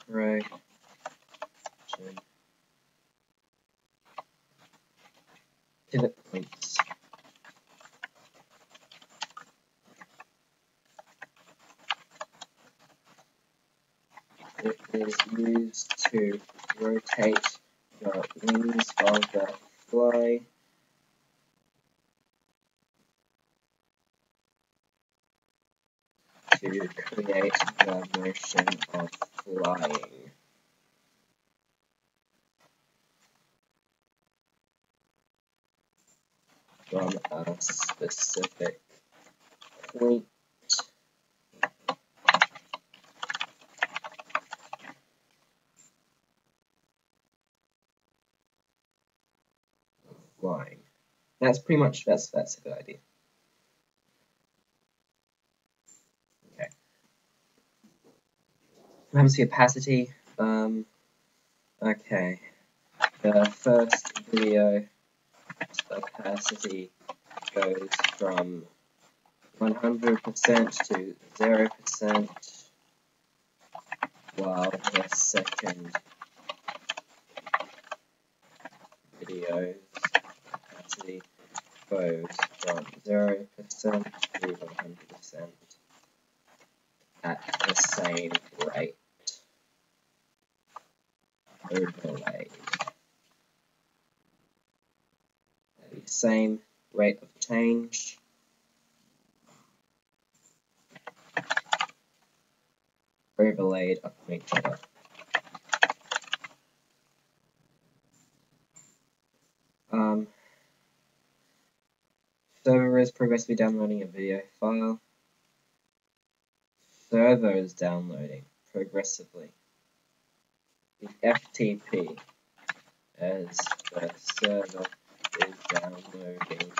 Right. Pivot points. It is used to rotate the wings of the fly to create the motion of flying. From a specific point flying. That's pretty much that's a good idea. Okay. Comes to opacity. Okay. The first video opacity goes from 100% to 0%, while the second video's opacity goes from 0% to 100% at the same rate. Overlaid. The same rate of change. Overlaid upon each other. Server is progressively downloading a video file. Server is downloading progressively. The FTP as the server is downloading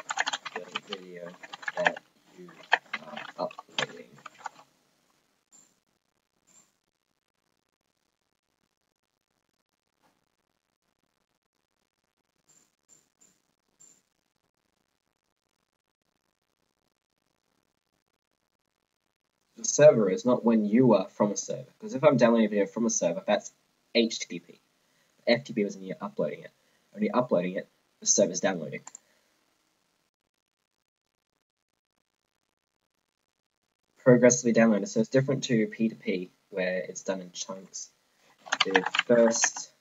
the video that you are uploading. The server is not when you are from a server, because if I'm downloading a video from a server, that's HTTP. FTP is when you're uploading it. When you're uploading it, the server is downloading. Progressively downloaded, so it's different to P2P, where it's done in chunks. The first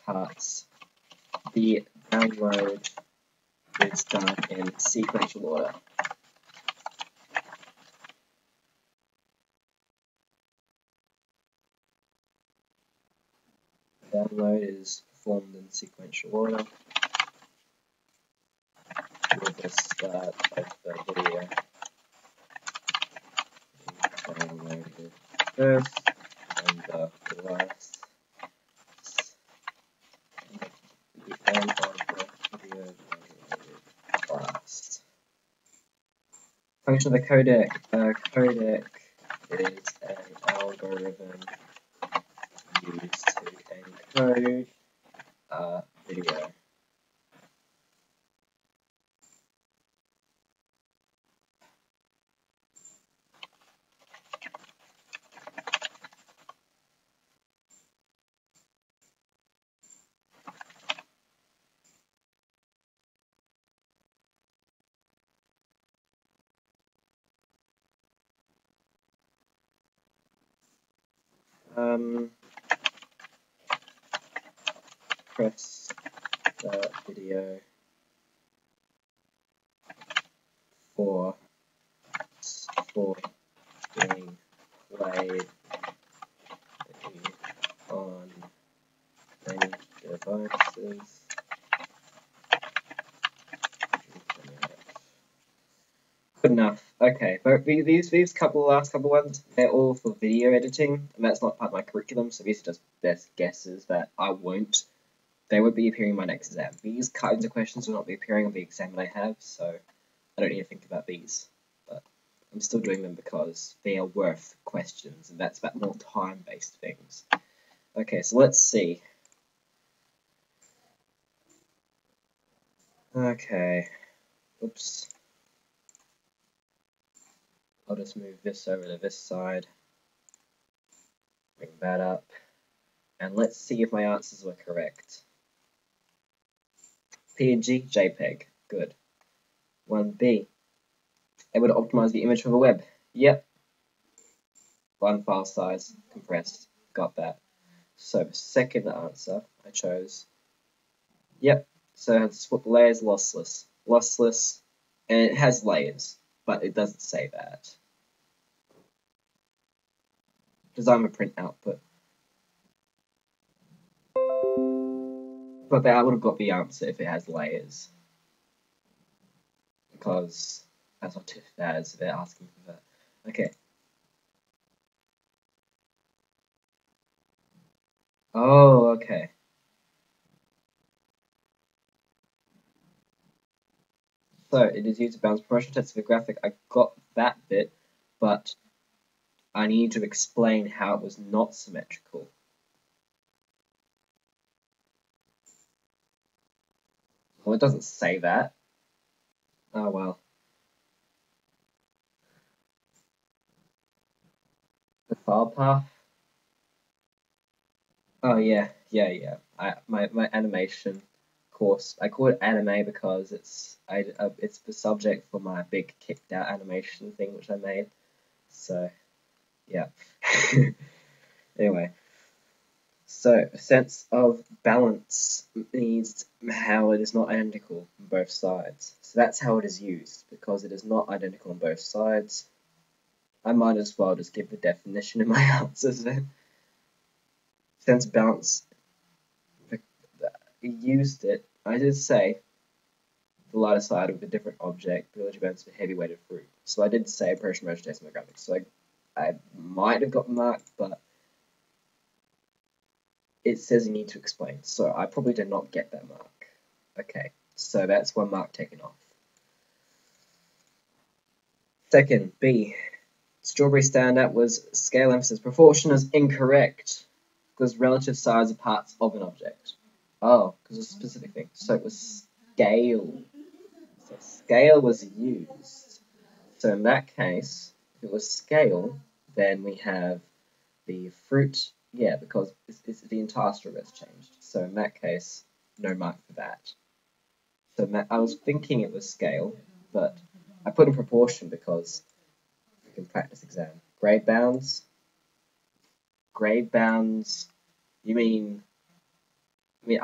parts, the download is done in sequential order. Download is performed in sequential order with the start of the video downloaded first and the last, the end of the video downloaded last. Function of the codec. Codec is an algorithm used to encode a video. Press the video for being played on many devices. Good enough. Okay, but these last couple ones, they're all for video editing, and that's not part of my curriculum, so these are just best guesses that I won't. They won't be appearing in my next exam. These kinds of questions will not be appearing on the exam that I have, so I don't need to think about these. But I'm still doing them because they are worth questions, and that's about more time-based things. Okay, so let's see. Okay. Oops. I'll just move this over to this side. Bring that up. And let's see if my answers were correct. PNG, JPEG. Good. 1B. Able to optimize the image for the web. Yep. One file size, compressed. Got that. So the second answer I chose. Yep. So it's what the layers lossless. Lossless. And it has layers, but it doesn't say that. design a print output. But I would have got the answer if it has layers. Because that's what TIFF has, they're asking for that. Okay. Oh, okay. So it is used to balance proportional tests of a graphic. I got that bit, but I need to explain how it was not symmetrical. Well, it doesn't say that. Oh well. The file path. Oh yeah. My animation course. I call it anime because it's the subject for my big kicked out animation thing which I made. So yeah. Anyway. So, a sense of balance means how it is not identical on both sides. So that's how it is used, because it is not identical on both sides. I might as well just give the definition in my answers then. Sense of balance, used it, I did say the lighter side of a different object, village events for heavy weighted fruit. So I did say approach motion test my graphics. So I might have got marked, but it says you need to explain, so I probably did not get that mark. Okay, so that's one mark taken off. Second, B. Strawberry standout was scale emphasis. Proportion is incorrect because relative size of parts of an object. Oh, because it's a specific thing. So it was scale. So scale was used. So in that case, if it was scale, then we have the fruit. Yeah, because it's the entire strawberry has changed. So in that case, no mark for that. So I was thinking it was scale, but I put in proportion because we can practice exam. Grade bounds. Grade bounds. You mean you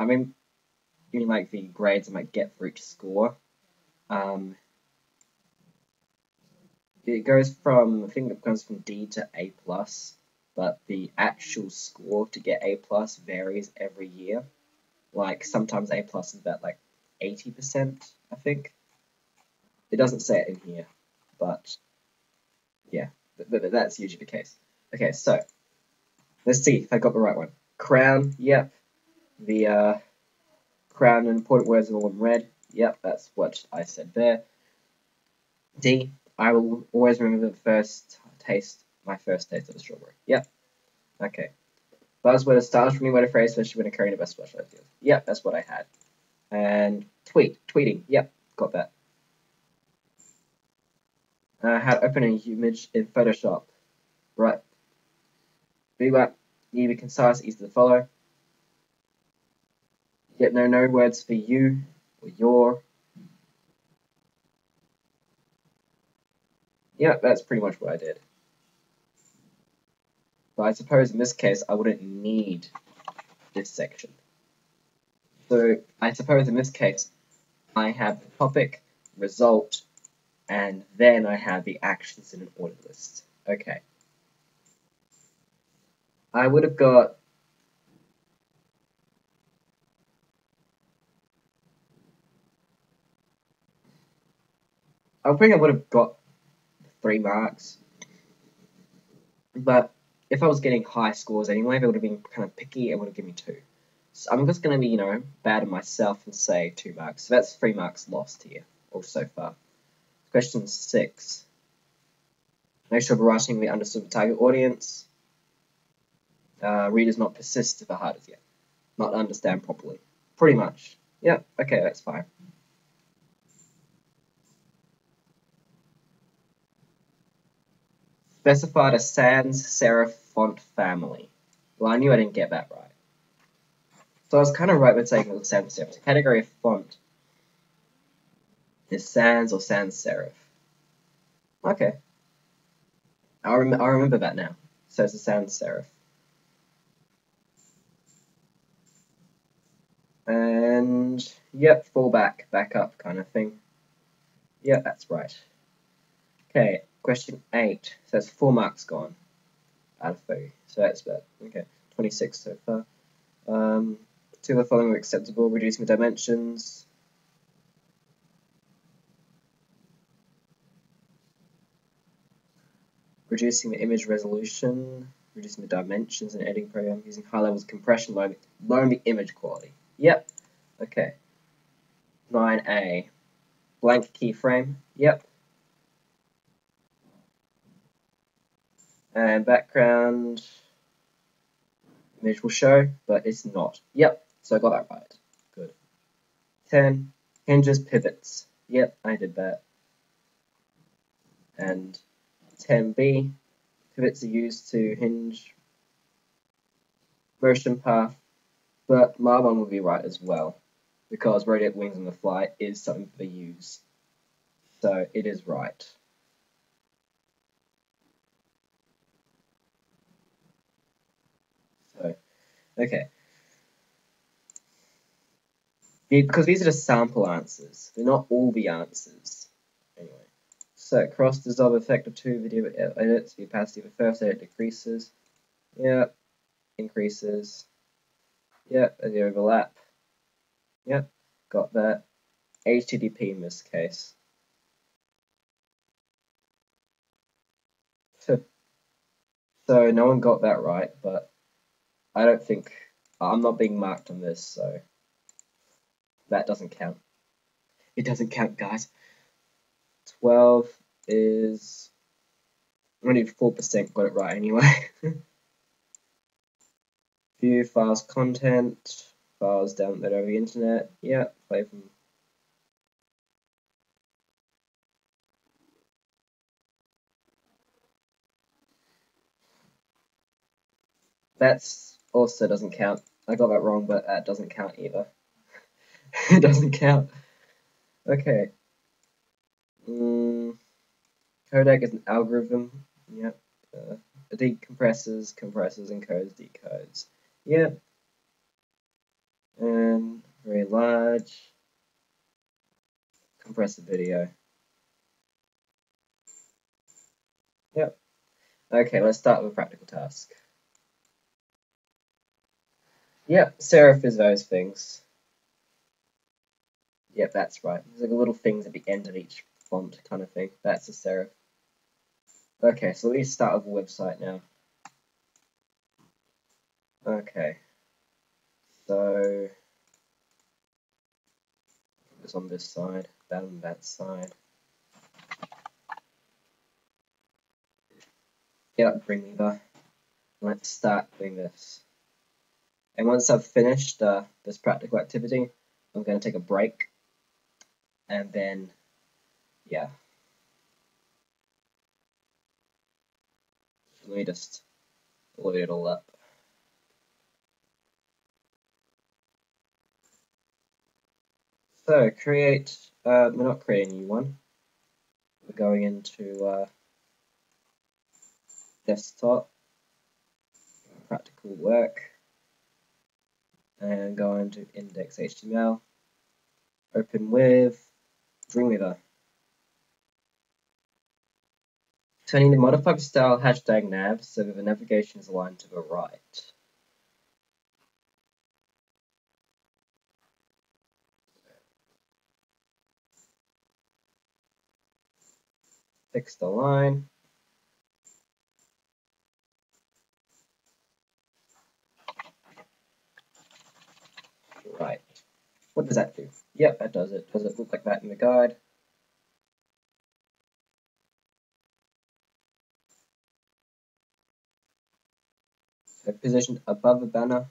mean like the grades I might get for each score. It goes from, I think it goes from D to A plus, but the actual score to get A plus varies every year. Like sometimes A plus is about like 80%, I think. It doesn't say it in here, but yeah, that's usually the case. Okay, so let's see if I got the right one. Crown, yep. The crown and important words are all in red. Yep, that's what I said there. D, I will always remember my first taste of a strawberry. Yep. Okay. Buzzword is stylish running word or phrase, especially when occurring in a best special ideas. Yep, that's what I had. And tweeting. Yep, got that. How to open an image in Photoshop. Right. VWAP, need to be concise, easy to follow. Yet no words for you or your. Yeah, that's pretty much what I did. But I suppose in this case, I wouldn't need this section. So I suppose in this case, I have the topic, result, and then I have the actions in an order list. Okay. I would have got I think I would have got 3 marks. But if I was getting high scores anyway, if I would have been kind of picky, it would have given me 2. So I'm just going to be, bad on myself and say 2 marks. So that's 3 marks lost here, or so far. Question 6. Make sure the writing we understood the target audience. Readers not persist if the hard as yet. Not understand properly. Pretty much. Yeah, okay, that's fine. Specified a sans serif font family. Well, I knew I didn't get that right. So I was kind of right with saying it was sans serif. The category of font is sans or sans serif. Okay. I'll remember that now. So it's a sans serif. And, yep, fall back up kind of thing. Yeah, that's right. Okay, question 8. So it's 4 marks gone out of 3. So that's bad. Okay, 26 so far. Two of the following are acceptable. Reducing the dimensions. Reducing the image resolution. Reducing the dimensions in editing program. Using high levels of compression, lowering the image quality. Yep. Okay. 9A. Blank keyframe. Yep. And background image will show, but it's not. Yep. So I got that right. Good. 10. Hinges, pivots. Yep, I did that. And 10B. Pivots are used to hinge motion path, but my one will be right as well, because rotate wings on the fly is something they use. So it is right. So, okay. Because these are the sample answers. They're not all the answers. Anyway. So, cross dissolve effect of 2 video edits. The opacity of the first edit decreases. Yep. Increases. Yep. And the overlap. Yep. Got that. HTTP in this case. So no one got that right, but I don't think I'm not being marked on this, so that doesn't count. It doesn't count, guys. 12 is only 4% got it right anyway. View files content, files downloaded over the internet. Yeah, play from. That's also doesn't count. I got that wrong, but that doesn't count either. It doesn't count. Okay. Codec is an algorithm. Yep. Decompresses, compresses, encodes, decodes. Yep. And very large. Compress the video. Yep. Okay, let's start with a practical task. Yep, serif is those things. Yep, that's right. There's like little things at the end of each font kind of thing. That's a serif. Okay, so let's start with a website now. Okay. So it's on this side, that on that side. Get up, bring me there. Let's start doing this. And once I've finished this practical activity, I'm going to take a break. And then, yeah. Let me just load it all up. So create, we're not creating a new one. We're going into desktop, practical work, and go into index.html, open with Dreamweaver. So I need to modify the style hashtag nav so that the navigation is aligned to the right. Fix the line. Right. What does that do? Yep, that does it. Does it look like that in the guide? So positioned above the banner.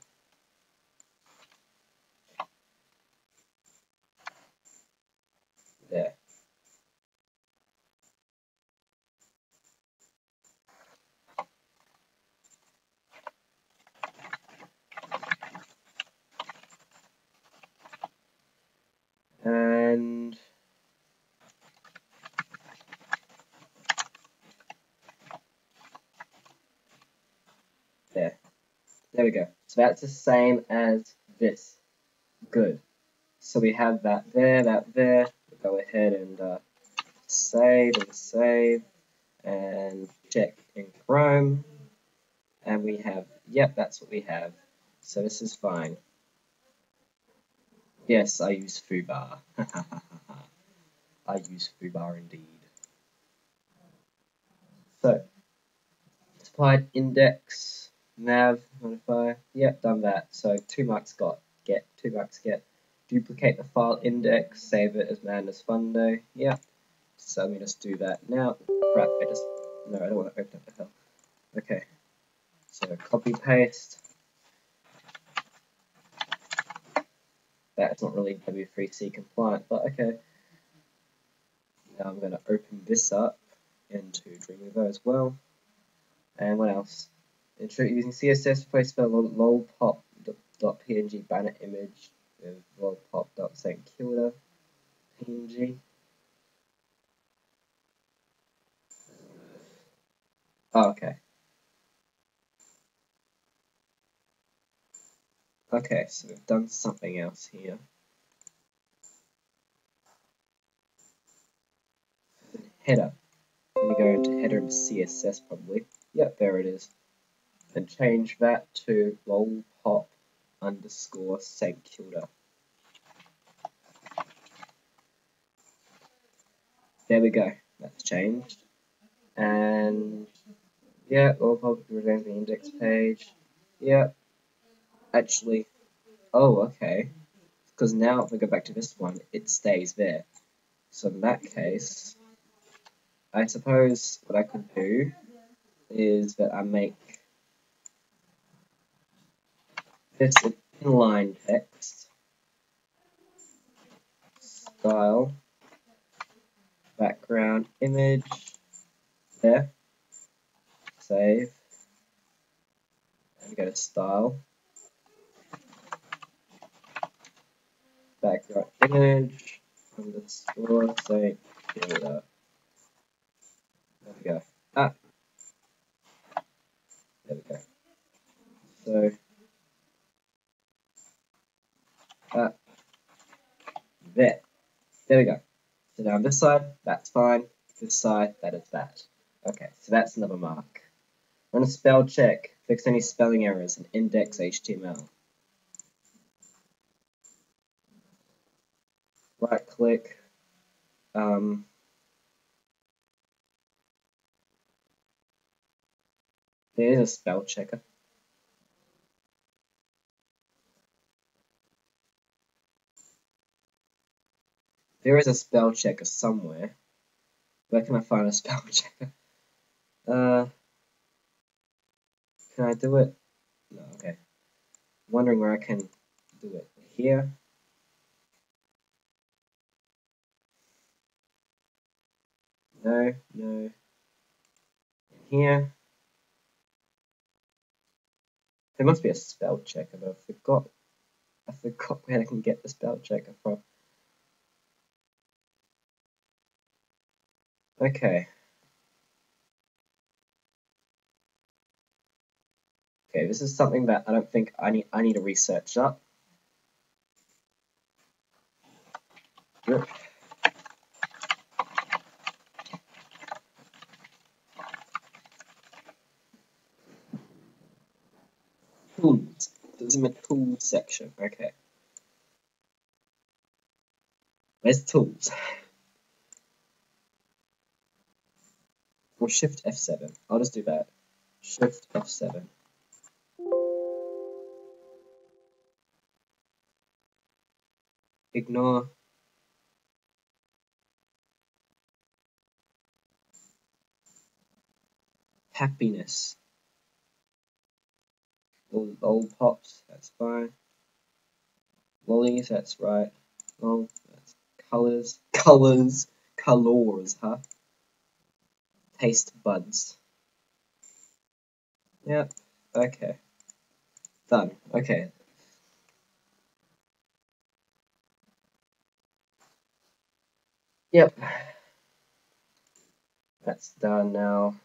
There. And there. There we go. So that's the same as this. Good. So we have that there, that there. We'll go ahead and save and check in Chrome. And we have, yep, that's what we have. So this is fine. Yes, I use foobar. I use foobar indeed. So, supplied index, nav, modifier, yep, done that. So 2 marks got, get, 2 marks get. Duplicate the file index, save it as Madness Fundo, yep. So let me just do that now. Crap, no, I don't want to open up the hell. Okay, so copy paste. That's not really W3C compliant, but okay. Now I'm going to open this up into Dreamweaver as well. And what else? Using CSS, replace the lolpop.png banner image with lolpop.saintKilda PNG. Oh, okay. Okay, so we've done something else here. Header. Then you go into header and CSS probably. Yep, there it is. And change that to lolpop_saintKilda. There we go. That's changed. And yeah, lolpop returns the index page. Yeah. Actually, oh, okay. Because now if I go back to this one, it stays there. So in that case, I suppose what I could do is that I make this an inline text, style, background image, there, save, and go to style, background image, underscore, say, there we go. Ah, there we go. So, there we go. So now on this side, that's fine. This side, that is that. Okay, so that's another mark. Run a spell check. Fix any spelling errors in index HTML. Right click. There is a spell checker. There is a spell checker somewhere. Where can I find a spell checker? Can I do it? No, okay. I'm wondering where I can do it. Here. No, no. Here. There must be a spell checker, but I forgot where I can get the spell checker from. Okay. Okay, this is something that I don't think I need to research up. Yep. Tools. There's a tools section. Okay. Where's tools? Or Shift F7. I'll just do that. Shift F7. Ignore. Happiness. Old pops, that's fine. Lollies, that's right. Oh, that's colors. Colors, huh? Taste buds. Yep, okay. Done. Okay. Yep. That's done now.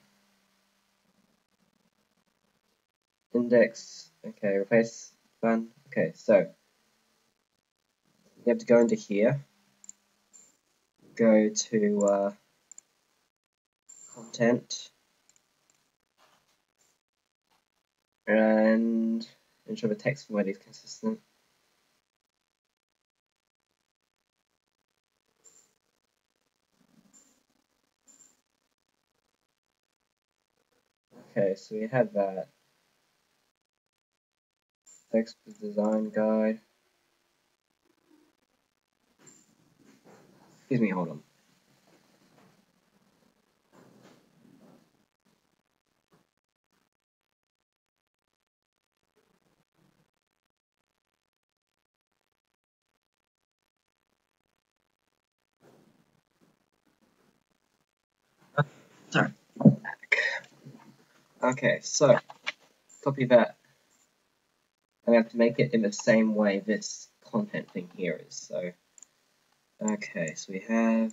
Index. Okay, replace. Done. Okay, so you have to go into here. Go to content. and ensure the text format is consistent. Okay, so we have that. Text design guide. Excuse me, hold on. Sorry. Okay, so copy that. And we have to make it in the same way this content thing here is. So, okay, so we have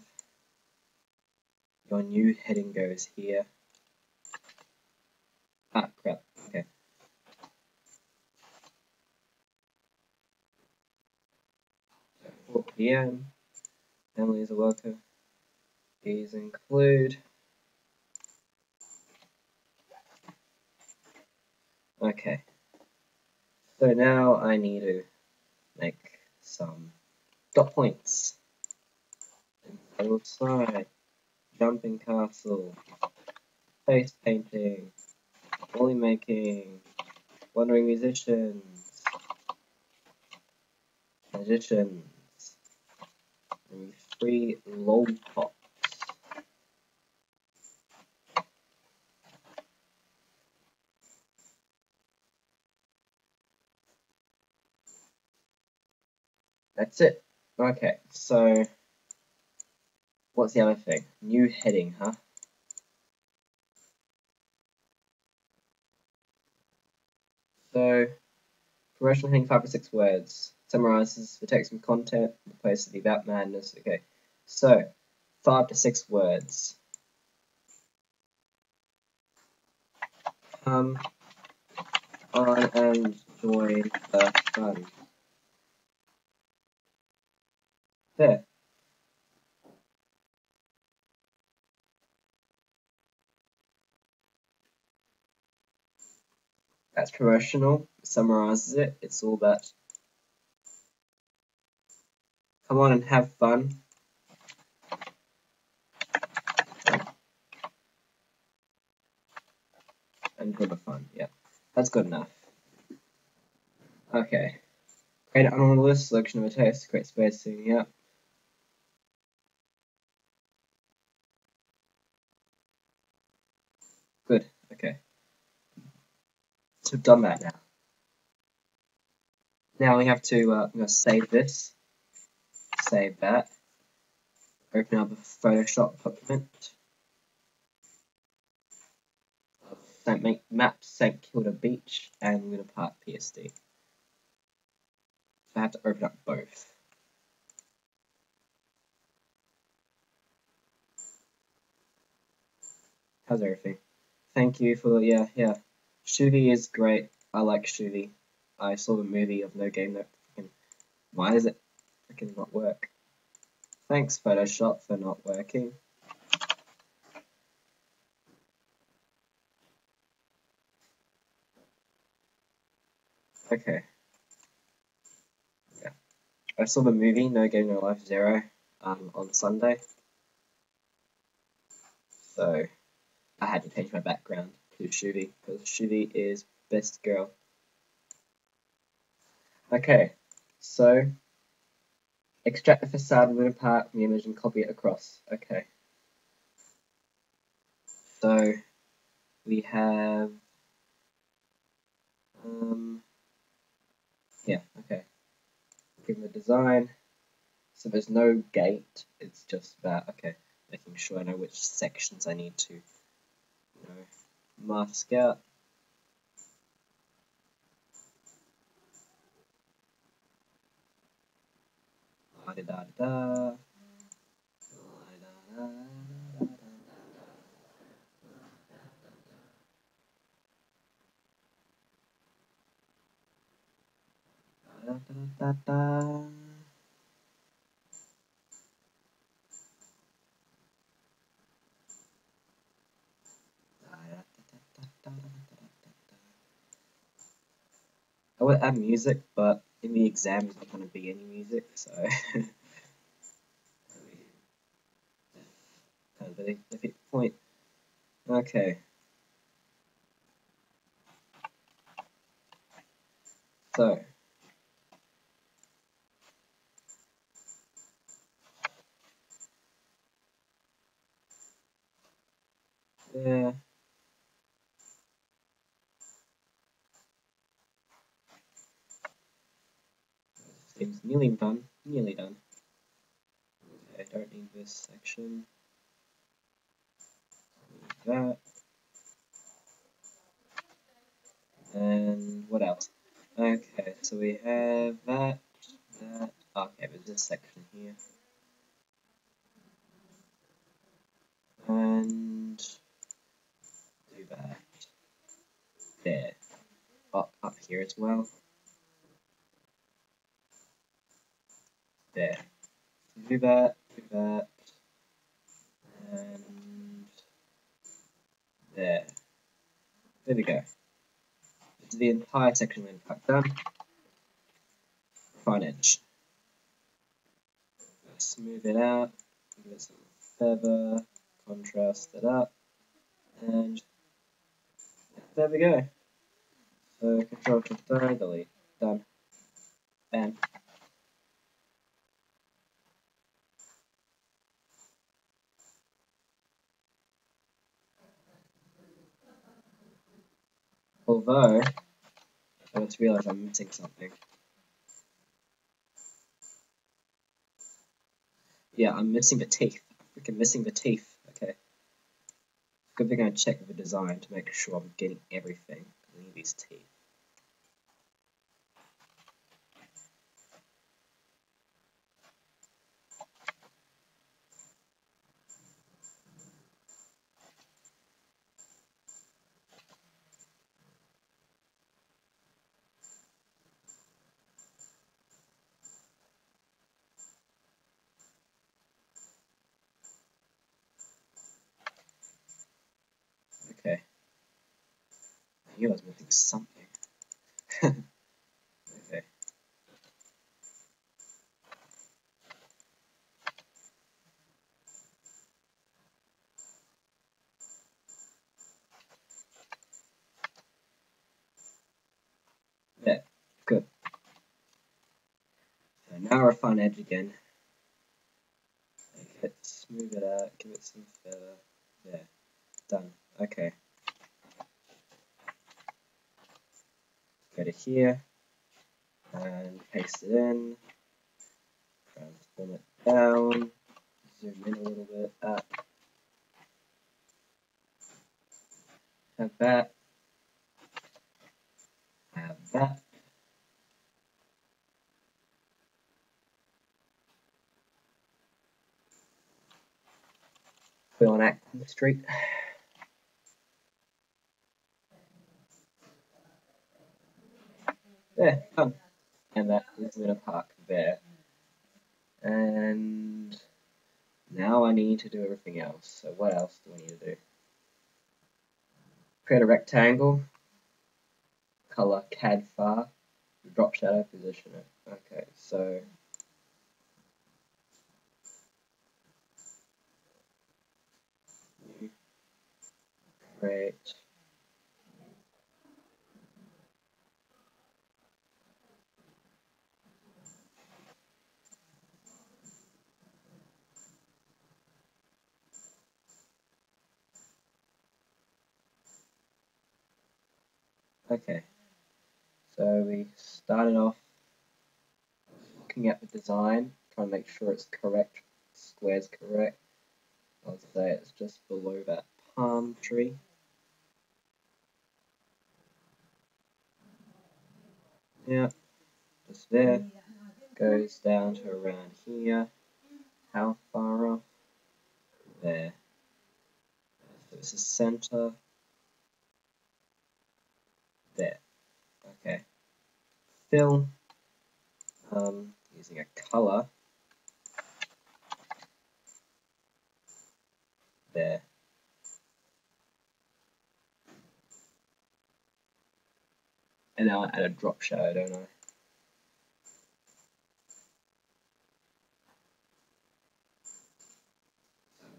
your new heading goes here. Ah, crap. Okay. So 4 p.m. Emily is a worker. These include. Okay. So now I need to make some dot points. Outside, jumping castle, face painting, woolly making, wandering musicians, magicians, and 3 lollipops. That's it. Okay, so what's the other thing? New heading, huh? So, promotional heading 5 to 6 words. Summarizes the text and content in place of the about madness. Okay, so 5 to 6 words. Come on and join the fun. There. That's promotional. Summarizes it. It's all about come on and have fun. And for the fun. Yeah, that's good enough. Okay. Create an unordered list, selection of a text, create spacing. Yeah. Good. Okay. So we've done that now. Now we have to I'm going to save this, save that, open up a Photoshop document, make map St. Kilda Beach, and Luna Park PSD. So I have to open up both. How's everything? Thank you for yeah. Shuvie is great. I like Shuvie. I saw the movie of No Game No freaking. Why does it freaking not work? Thanks Photoshop for not working. Okay. Yeah. I saw the movie No Game No Life Zero on Sunday. So I had to change my background to Shuvie because Shuvie is best girl. Okay, so extract the facade within part from the image and copy it across. Okay. So we have yeah, okay. Give the design. So there's no gate, it's just about okay, making sure I know which sections I need to mask out. Da-da-da-da. would add music, but in the exam there's not going to be any music, so kind of the point. Okay. So yeah, seems nearly done. Nearly done. Okay, don't need this section. That. And what else? Okay, so we have that. Okay, there's this section here. And do that. There. Up here as well. There. Do that, and there. There we go. The entire section then cut done. Front edge. Smooth it out, give it some feather, contrast it up, and there we go. So Control delete, done. Bam. Although I just realised I'm missing something. Yeah, I'm missing the teeth. I'm freaking missing the teeth. Okay. Good thing I checked the design to make sure I'm getting everything. I need these teeth. Okay. I knew I was missing something. Okay. Yeah, good. So now we're fun edge again. Make it, smooth it out, give it some feather. There. Done. Okay. Go to here and paste it in. Transform it down. Zoom in a little bit. Up. Have that. Have that. Put on Acton Street. There, done. And that is in a park there. And now I need to do everything else. So what else do I need to do? Create a rectangle. Color CAD far. Drop shadow, position it. Okay, so create. Okay, so we started off looking at the design, trying to make sure it's correct, square's correct. I'll say it's just below that palm tree. Yeah, just there. Goes down to around here. How far off? There. So it's the center. There. Okay. Fill. Using a color. There. And now I add a drop shadow, don't I?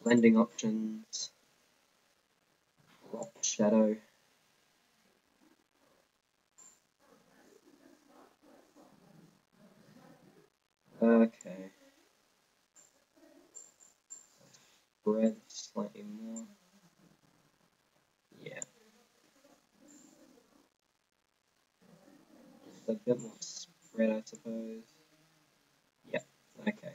Blending options, drop shadow. Okay. Spread slightly more. Yeah. Just a bit more spread, I suppose. Yep. Okay.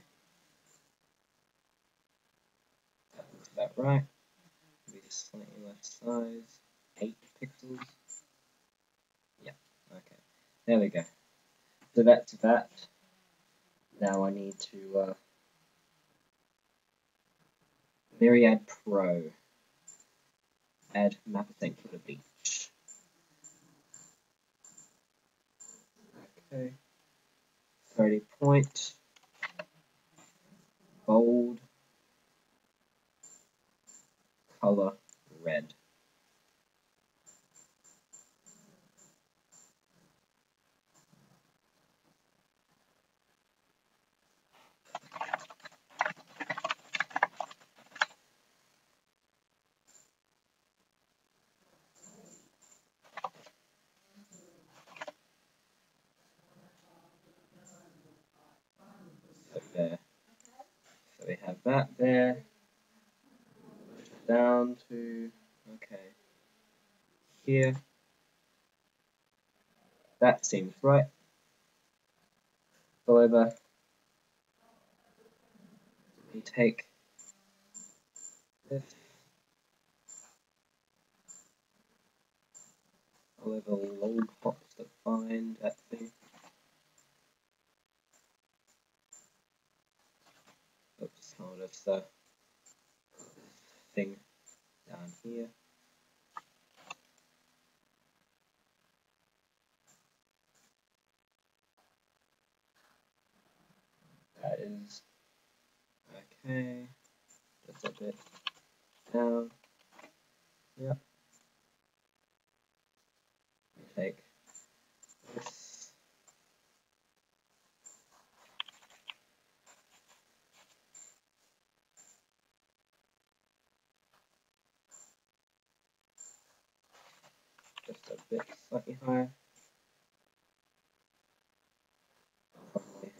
That looks about right. Maybe slightly less size. 8 pixels. Yep. Okay. There we go. So that's that. Now I need to Myriad Pro. Add map sync for the beach. Okay. 30 point. Bold. Color red. So there. So we have that there. Down to, okay, here. That seems right. However, we take this. However, lollipops to find that thing. Oops, I'll just thing down here. That is okay. Just a bit down. Yep. Take this. Just a bit slightly higher. Probably.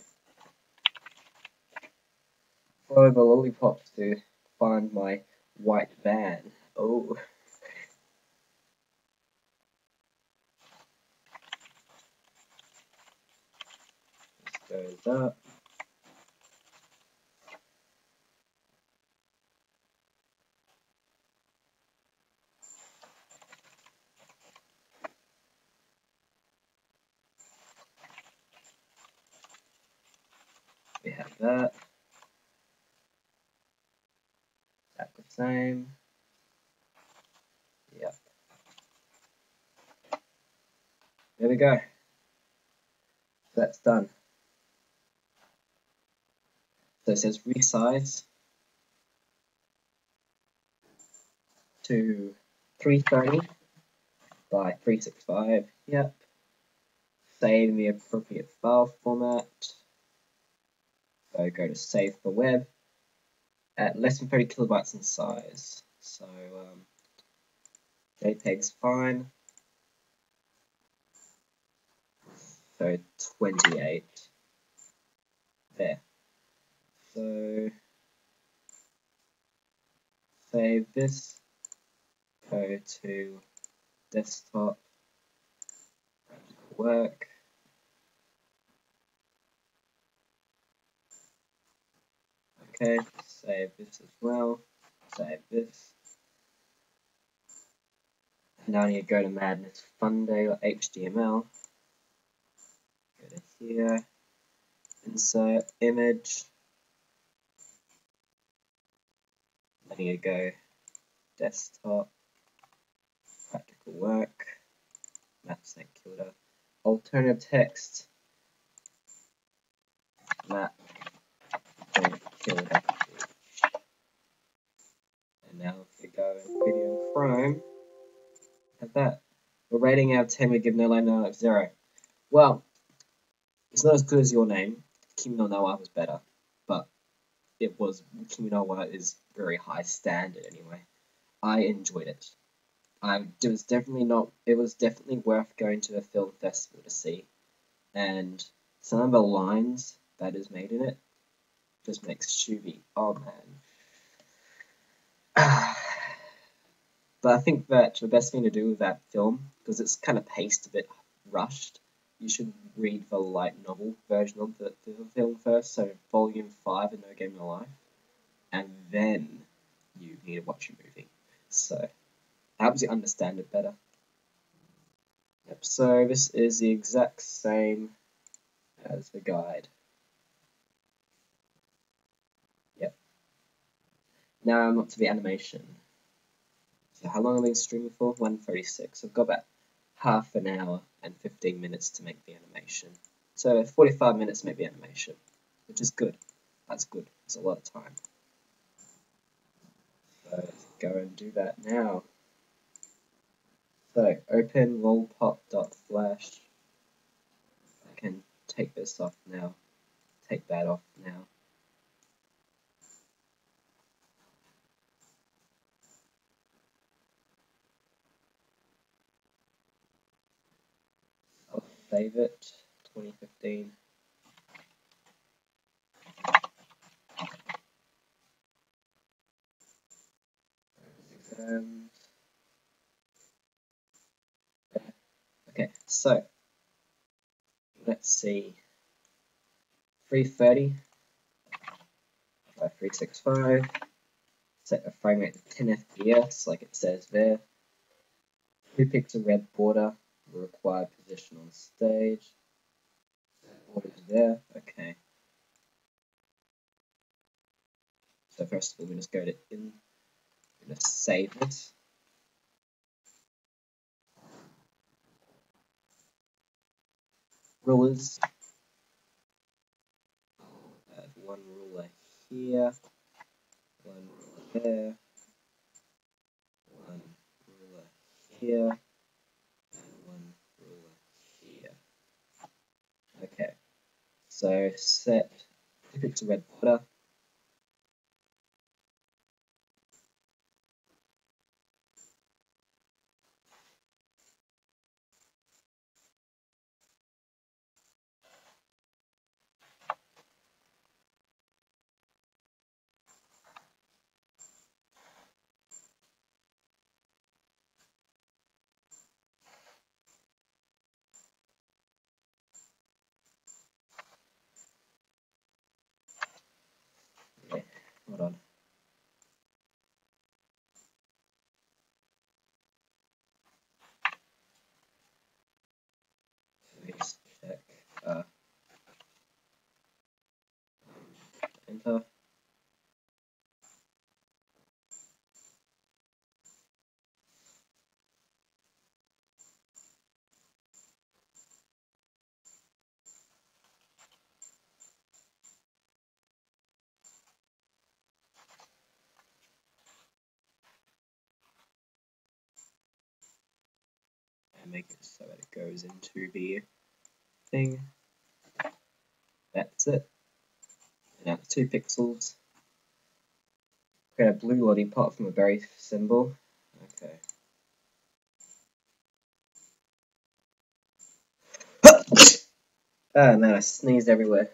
Follow the lollipops to find my white van. Oh. This goes up. We have that. That's the same. Yep. There we go. That's done. So it says resize to 330 by 365. Yep. Save in the appropriate file format. So go to save for web at less than 30 kilobytes in size. So JPEG's fine. So 28. There. So save this. Go to desktop. Work. Okay. Save this as well. Save this. Now I need to go to Madness Fun Day or HTML. Go to here. Insert image. I need to go desktop, practical work, maps and kilder, alternative text, map and kilder. And now if we go in video and Chrome, have that. We're ready. rating out of 10 we give No Land No 0. Well, it's not as good as your name. Kimi no Nawa was better, but it was Kimi no Nawa is very high standard anyway. I enjoyed it. It was definitely worth going to a film festival to see, and some of the lines that is made in it just makes Shubi. Oh man. But I think that the best thing to do with that film, because it's kind of paced a bit rushed, you should read the light novel version of the film first, so volume 5 of No Game No Life, and then you need to watch a movie. So it helps you understand it better. Yep, so this is the exact same as the guide. Yep. Now I'm up to the animation. So how long have I been streaming for? 1:36. I've got about half an hour and 15 minutes to make the animation. So 45 minutes to make the animation, which is good. That's good. It's a lot of time. So let's go and do that now. So open lolpop.flash. I can take this off now. Take that off now. I'll save it. 2015. Okay, so let's see. 330 by 365. Set a frame rate to 10 FPS, like it says there. 2 pixel red border, the required position on stage. Border's there, okay. So first of all, we just go to in, we're going to save it. Rulers. I have one ruler here, one ruler there, one ruler here, and one ruler here. Okay, so set 2 pixel red border. Okay, hold on. Let me just check. Enter. And make it so that it goes into the thing. That's it. Now 2 pixels. Create a blue lollipop from a berry symbol. Okay. Oh man, I sneezed everywhere.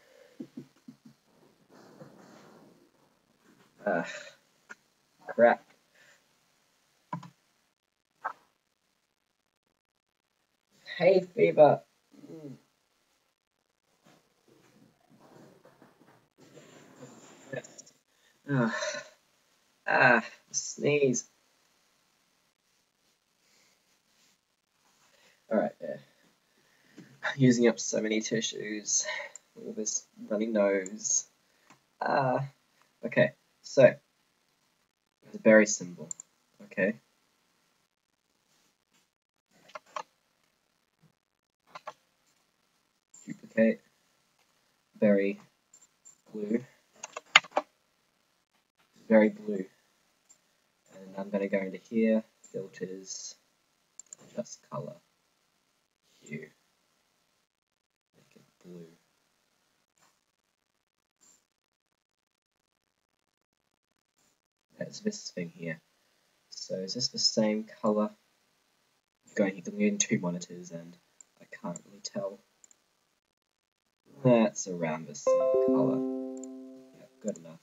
Crap. Hay fever. Sneeze. Alright, yeah. Using up so many tissues. All this runny nose. Okay, so the berry symbol. Okay. Duplicate. Berry blue. Very blue. And I'm going to go into here, filters, just color. hue. Make it blue. There's this thing here. So is this the same color? Going in two monitors and I can't really tell. That's around the same color. Yeah, good enough.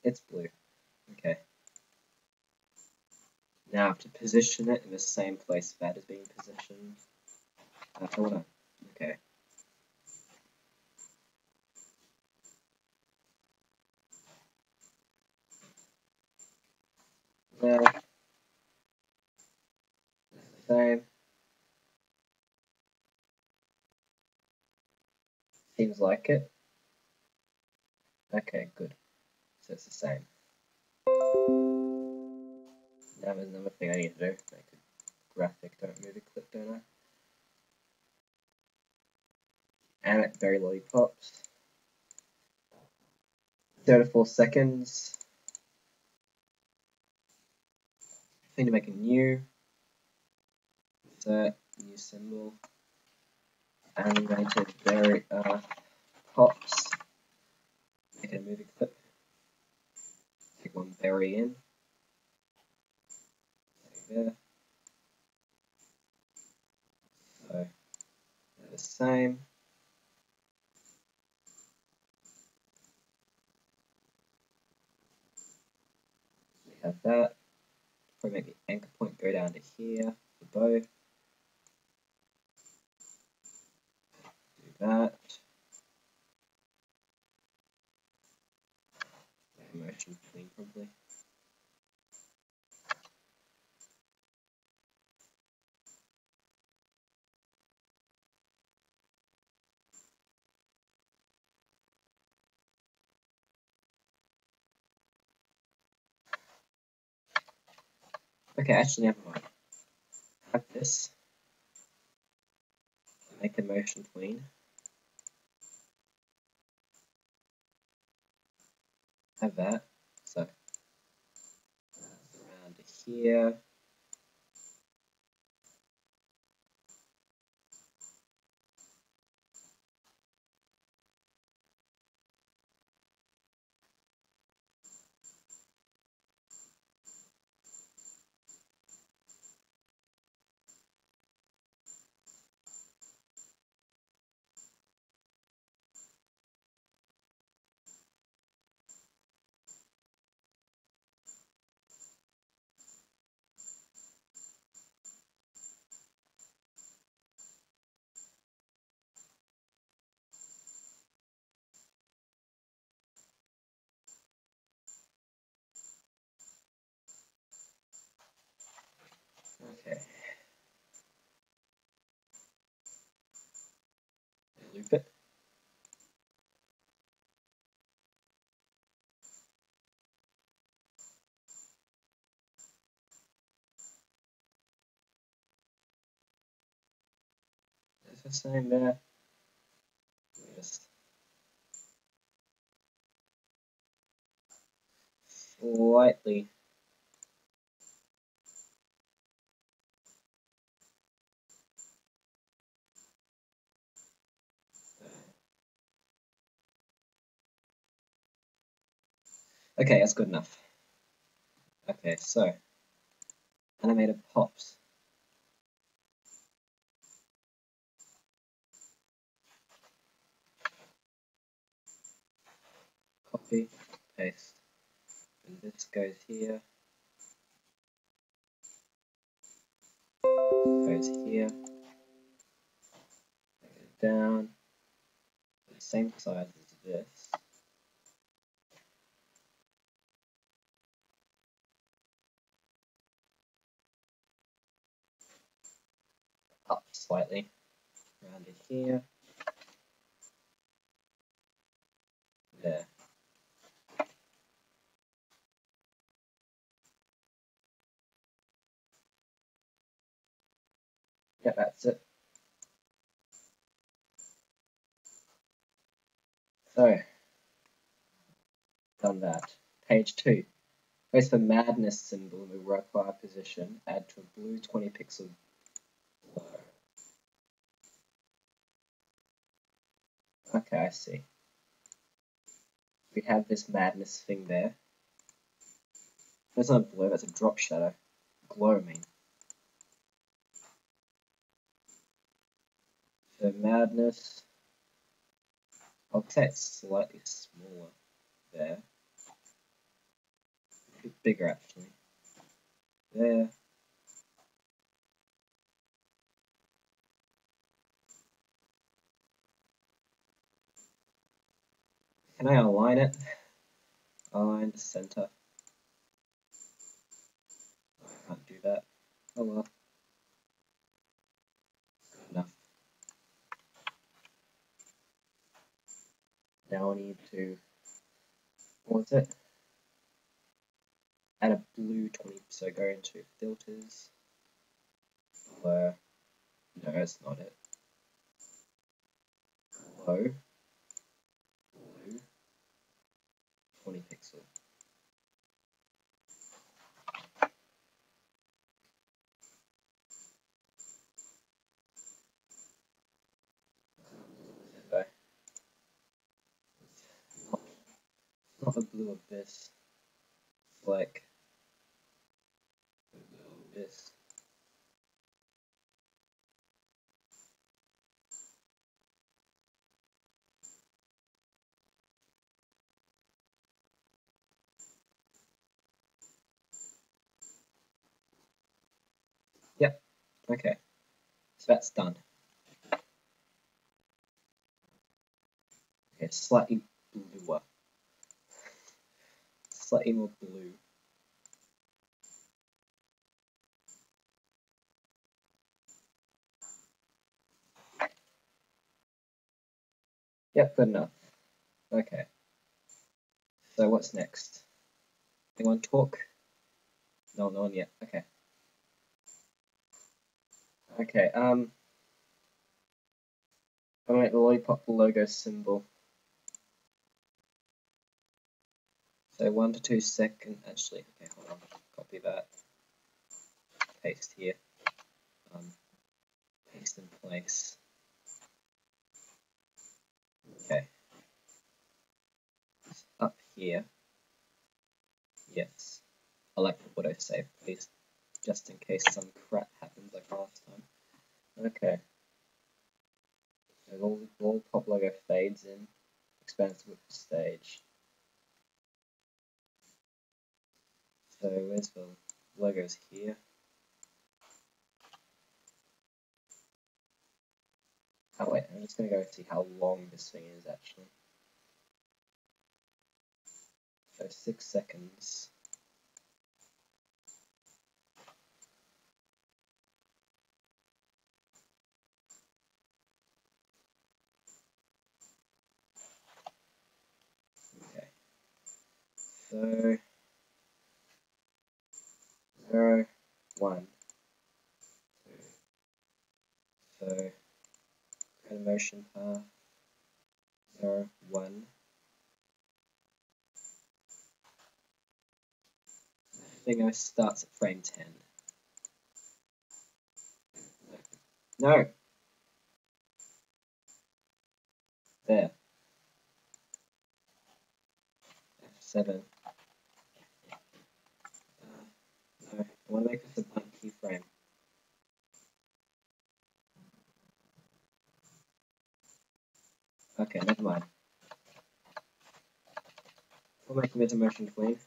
It's blue. Okay. Now I have to position it in the same place that is being positioned. Okay. Now, same. Seems like it. Okay, good. So it's the same. Now there's another thing I need to do. Make a graphic, don't move the clip, don't I? Animate very lollipops. 0 to 4 seconds. I need to make a new insert, new symbol. Animated very pops. Make a movie clip. Take one berry in. There. So they're the same. We have that. Probably make the anchor point go down to here, the bow. Do that. Motion clean probably. Okay, actually never mind. Have this. Make the motion clean. Have that. So around to here. Okay. Loop it. It's the same there. Just slightly. Okay, that's good enough. Okay, so animated pops. Copy, paste. And this goes here. Goes here. Goes down. The same size as this. Up slightly. Around to here. There. Yeah, that's it. So, done that. Page 2. Place the madness symbol in the required position. Add to a blue 20 pixel blur. Okay, I see. We have this madness thing there. That's not a blur, that's a drop shadow. Glow, I mean. So madness. I'll say it's slightly smaller there. A bit bigger actually. There. Can I align it? Align the center. I can't do that. Oh well. Good enough. Now I need to, what was it? Add a blue 20, so go into filters. Blur. No, that's not it. Glow. Blue. 20 pixel. So, not the blue of this. It's like this. Yep. Okay. So that's done. Okay, slightly bluer. Slightly more blue. Yep, good enough. Okay. So what's next? Anyone talk? No, no one yet. Okay. Okay, I'll make the lollipop logo symbol. So 1 to 2 seconds. Actually, okay, hold on. Copy that. Paste here. Paste in place. Okay. Up here. Yes. I like the autosave, please, just in case some crap happens like last time. Okay. So the lollipop logo fades in, expands with the stage. So where's the logos here? Oh wait, I'm just gonna go see how long this thing is actually. So 6 seconds. Okay. So 0, 1, 2. So create a motion path. 0, 1. I think it starts at frame 10. No. There. F7. No, I want to make this a blank keyframe. Okay, never mind. We'll make it a motion clean.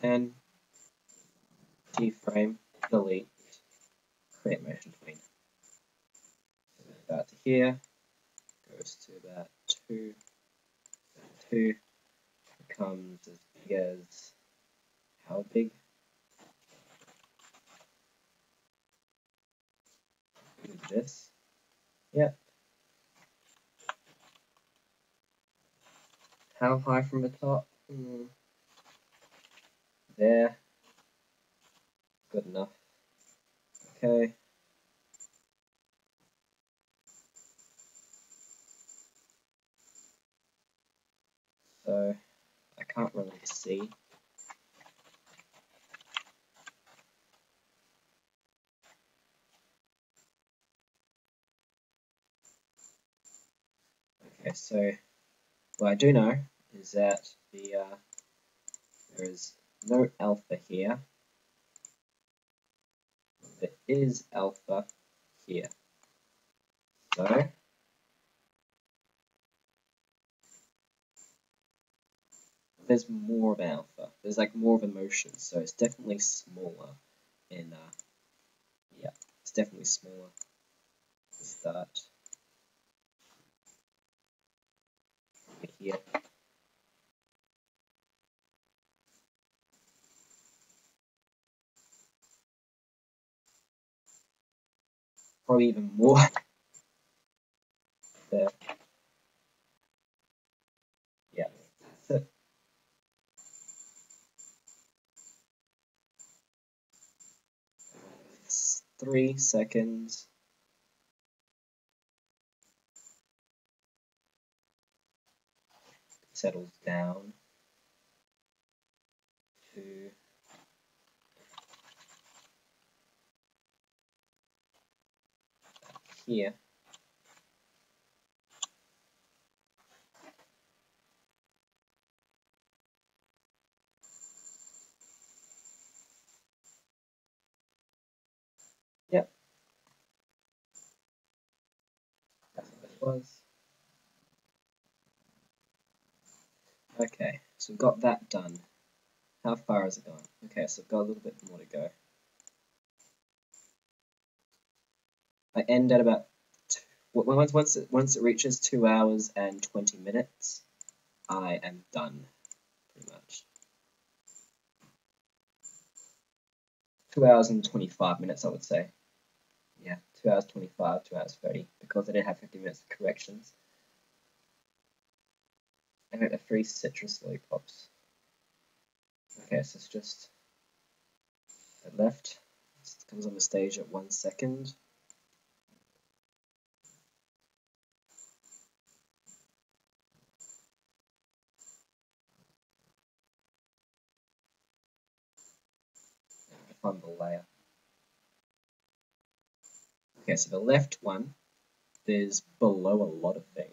And keyframe, delete, create motion clean. That to here, goes to that 2, that 2 becomes as big as, how big? This. Yep. How high from the top? There. Good enough. Okay. So I can't really see. Okay, so what I do know is that there is no alpha here. There is alpha here. So there's more of an alpha. There's like more of a motion, so it's definitely smaller in yeah, it's definitely smaller to start over here. Probably even more there. Yeah. So it's 3 seconds. Settles down to here. Yep, that's what it was. Okay, so we've got that done. How far has it gone? Okay, so I've got a little bit more to go. I end at about once it reaches 2 hours and 20 minutes, I am done pretty much. 2 hours and 25 minutes, I would say. Yeah, 2 hours 25, 2 hours 30, because I did have 50 minutes of corrections. I got the 3 citrus lollipops. Okay, so it's just at left. It comes on the stage at 1 second. Find the layer. Okay, so the left one is below a lot of things.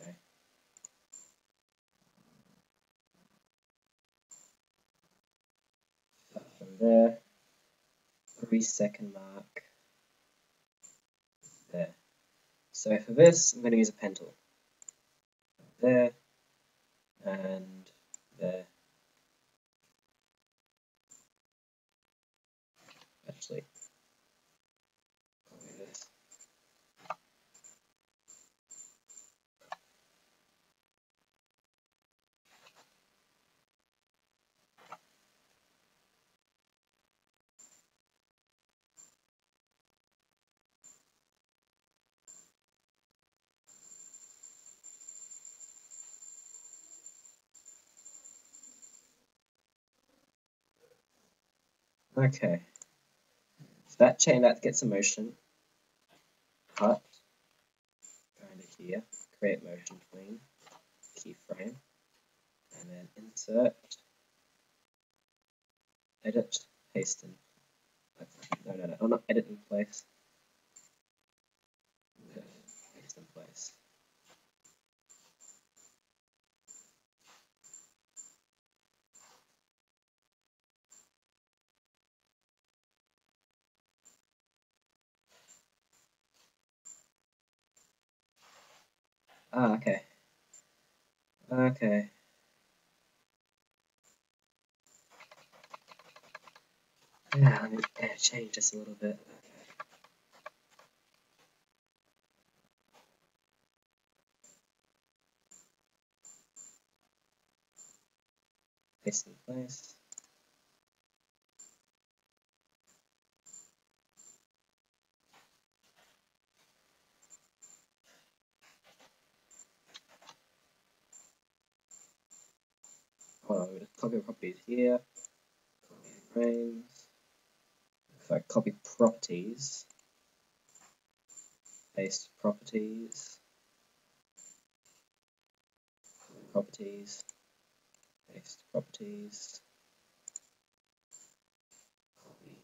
Okay. From there, 3-second mark, there. So for this, I'm going to use a pen tool. There, and there. Actually, copy this. Okay, so that chain that gets a motion, cut, go into here, create motion clean, keyframe, and then insert, edit, paste in. No, oh, not edit in place. Paste in place. Ah, okay. Okay. Yeah, let me change this a little bit. Paste in place. copy properties here, copy frames, sorry, copy properties, paste properties, properties, paste properties, copy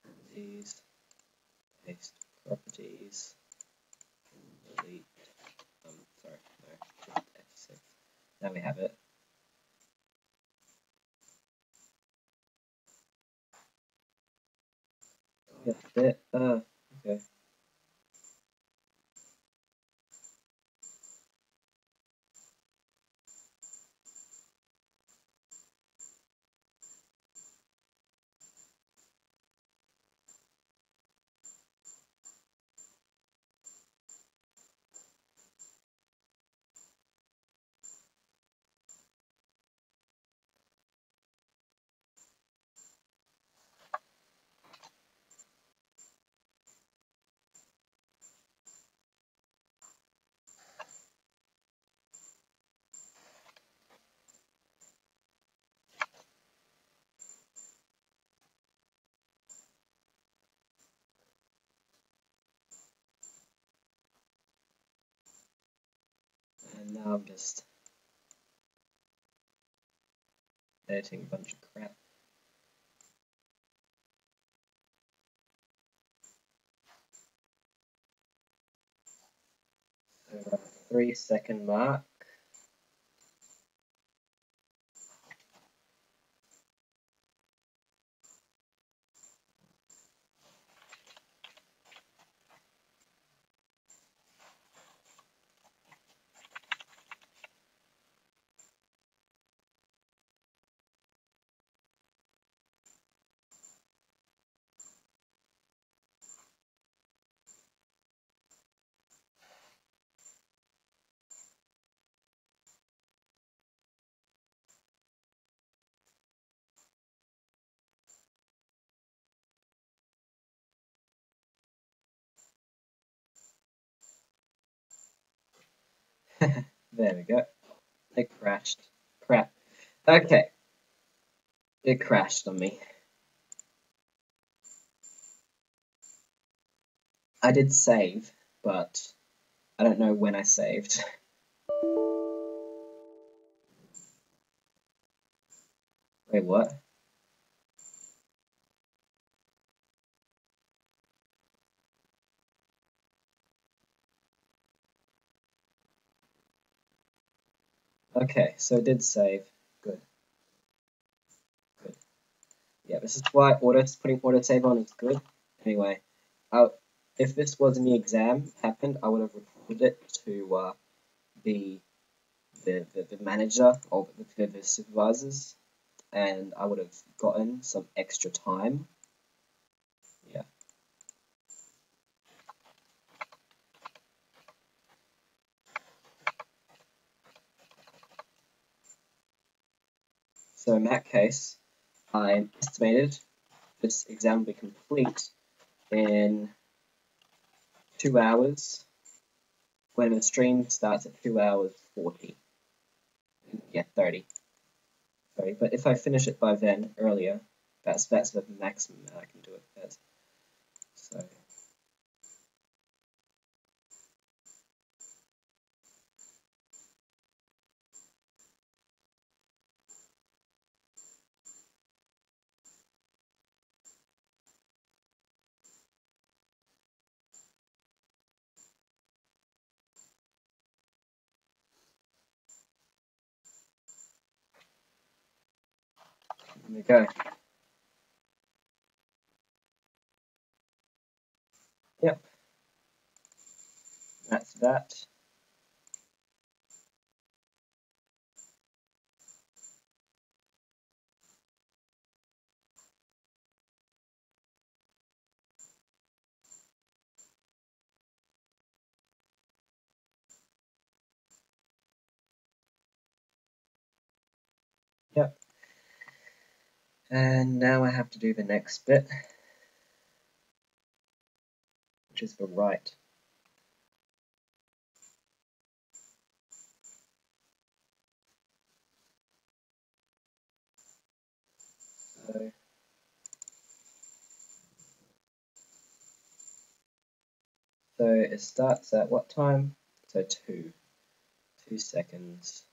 properties, paste properties, delete, sorry, no, F6. Now we have it. Yeah, bit, okay. And now I'm just editing a bunch of crap. So 3-second mark. There we go. It crashed. Crap. Okay. It crashed on me. I did save, but I don't know when I saved. Wait, what? Okay, so it did save. Good. Good. Yeah, this is why putting autosave on is good. Anyway, if this was in the exam happened, I would have reported it to the manager or the supervisors, and I would have gotten some extra time. Yeah. So in that case, I estimated this exam will be complete in 2 hours when the stream starts at 2 hours 40. Yeah, 30. Sorry, but if I finish it by then, earlier, that's the maximum that I can do it as. So there we go. Yep. That's that. Yep. And now I have to do the next bit, which is the write. So it starts at what time? So 2 seconds.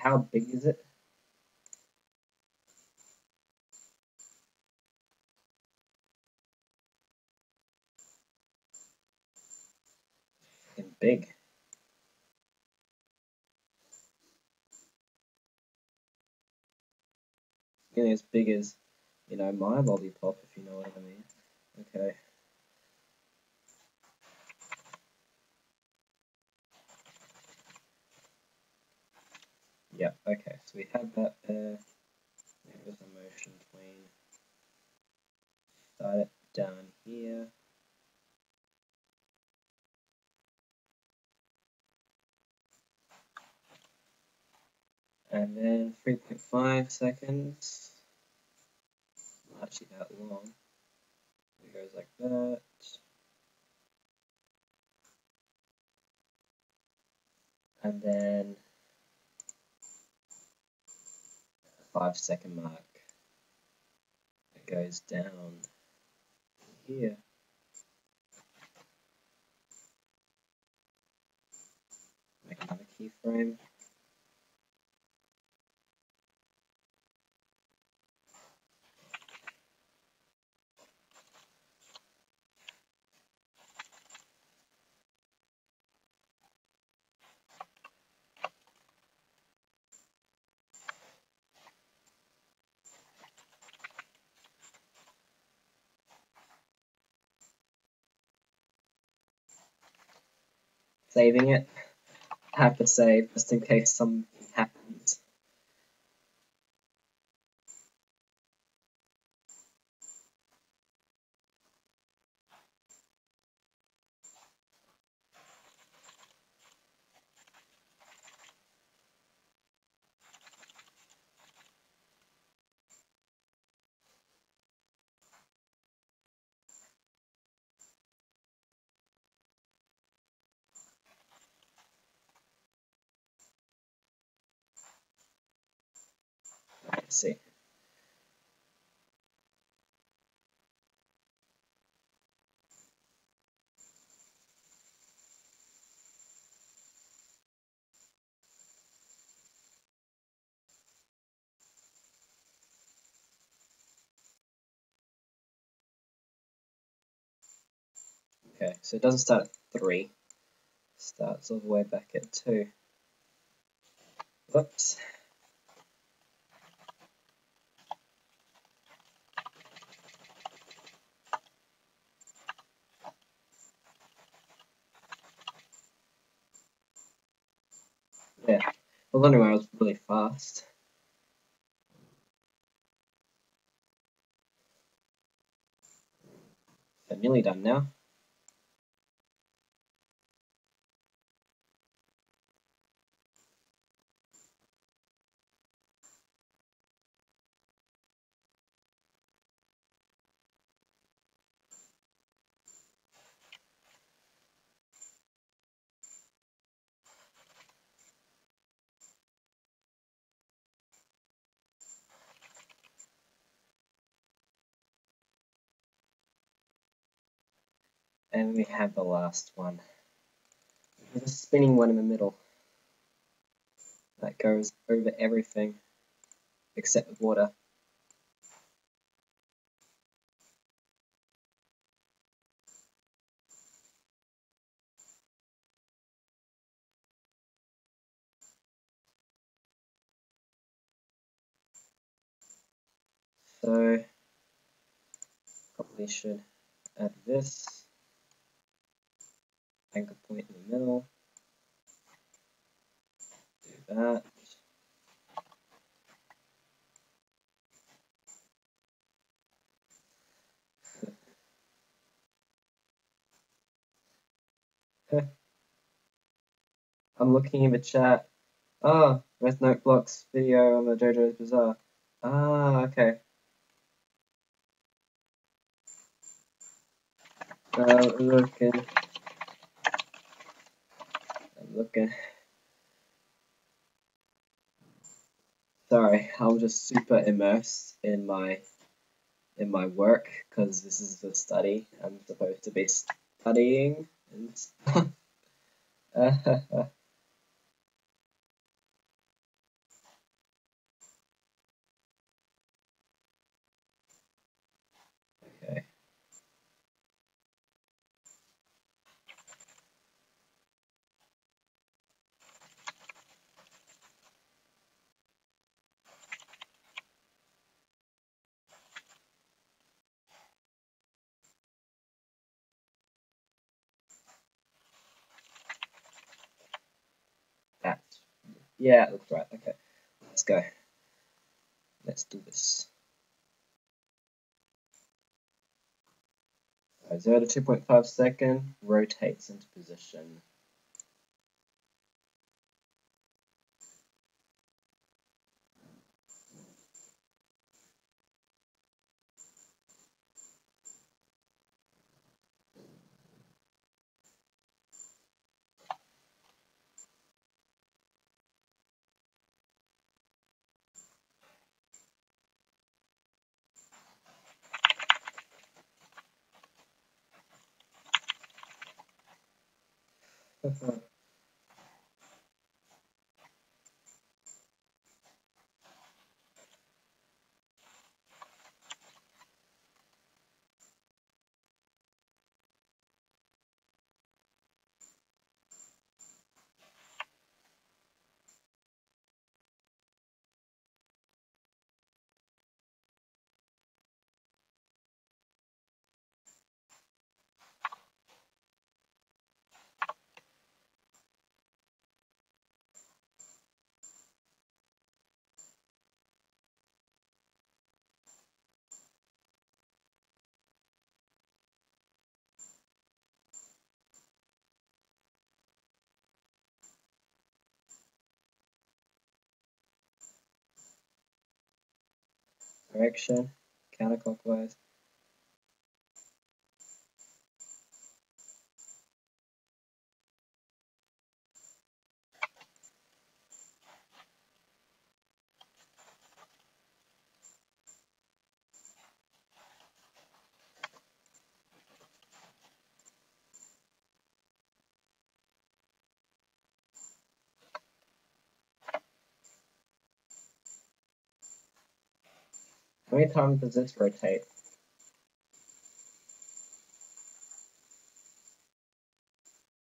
How big is it? In big. Nearly as big as, my lollipop, if you know what I mean. Okay. Yeah, okay, so we had that there. There's a motion between. Start it down here. And then 3.5 seconds. Not actually that long. It goes like that. And then 5-second mark. It goes down here. Make another keyframe. Saving it. I have to save just in case something happens. Let's see. Okay, so it doesn't start at 3. It starts all the way back at 2. Whoops. Yeah. I was wondering why I was really fast. I'm nearly done now. And we have the last one. There's a spinning one in the middle that goes over everything except the water. So probably should add this anchor point in the middle. Do that. I'm looking in the chat. Oh, Red Note Blocks video on the JoJo's Bizarre. Ah, okay. I'm looking. Sorry, I'm just super immersed in my work because this is the study I'm supposed to be studying. And okay. That, yeah, it looks right. Okay, let's go. Let's do this. 0 to 2.5 second, rotates into position. Direction, counterclockwise. How many times does this rotate?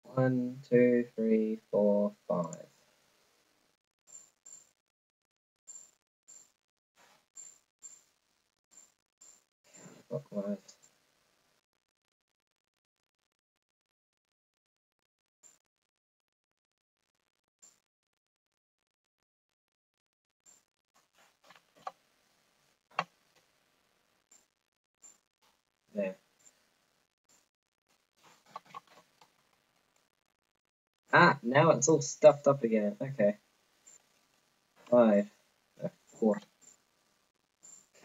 1, 2, 3, 4, 5. Clockwise. There. Ah, now it's all stuffed up again. Okay. 5, 4,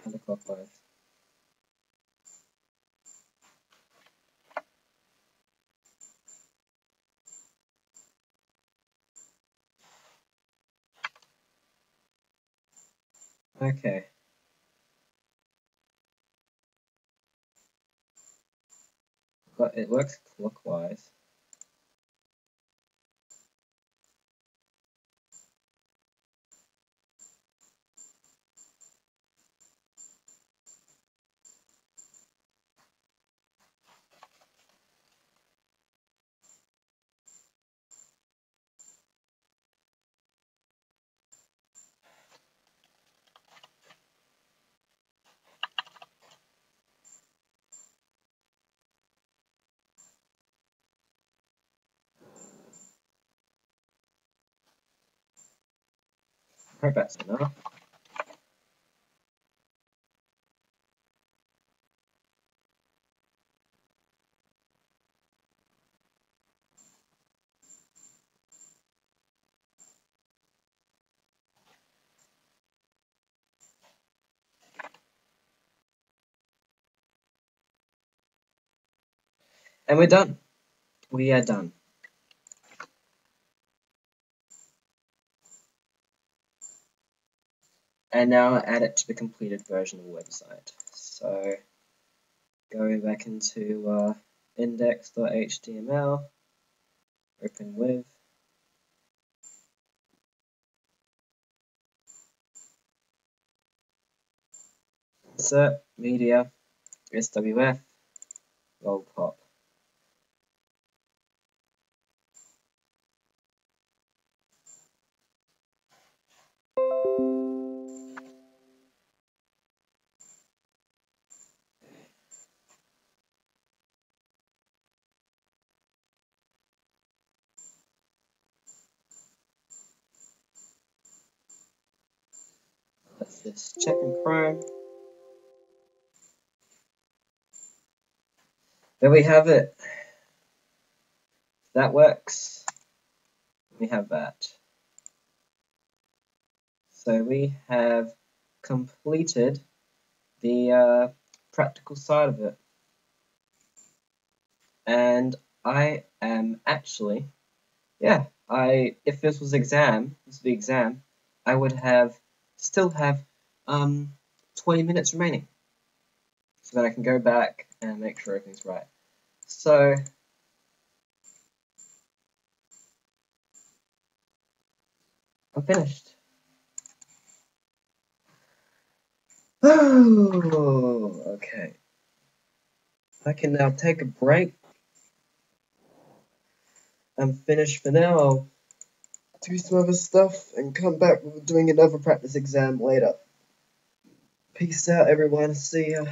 counterclockwise. Okay. But it works clockwise. I hope that's enough. And we're done. We are done. And now add it to the completed version of the website. So going back into index.html, open with, insert media, SWF, log pop. Let's just check in Chrome. There we have it. That works. We have that. So we have completed the practical side of it. And I am actually, if this was the exam, I would still have 20 minutes remaining. So that I can go back and make sure everything's right. So I'm finished. Oh, okay. I can now take a break. I'm finished for now. I'll do some other stuff and come back with doing another practice exam later. Peace out, everyone. See ya.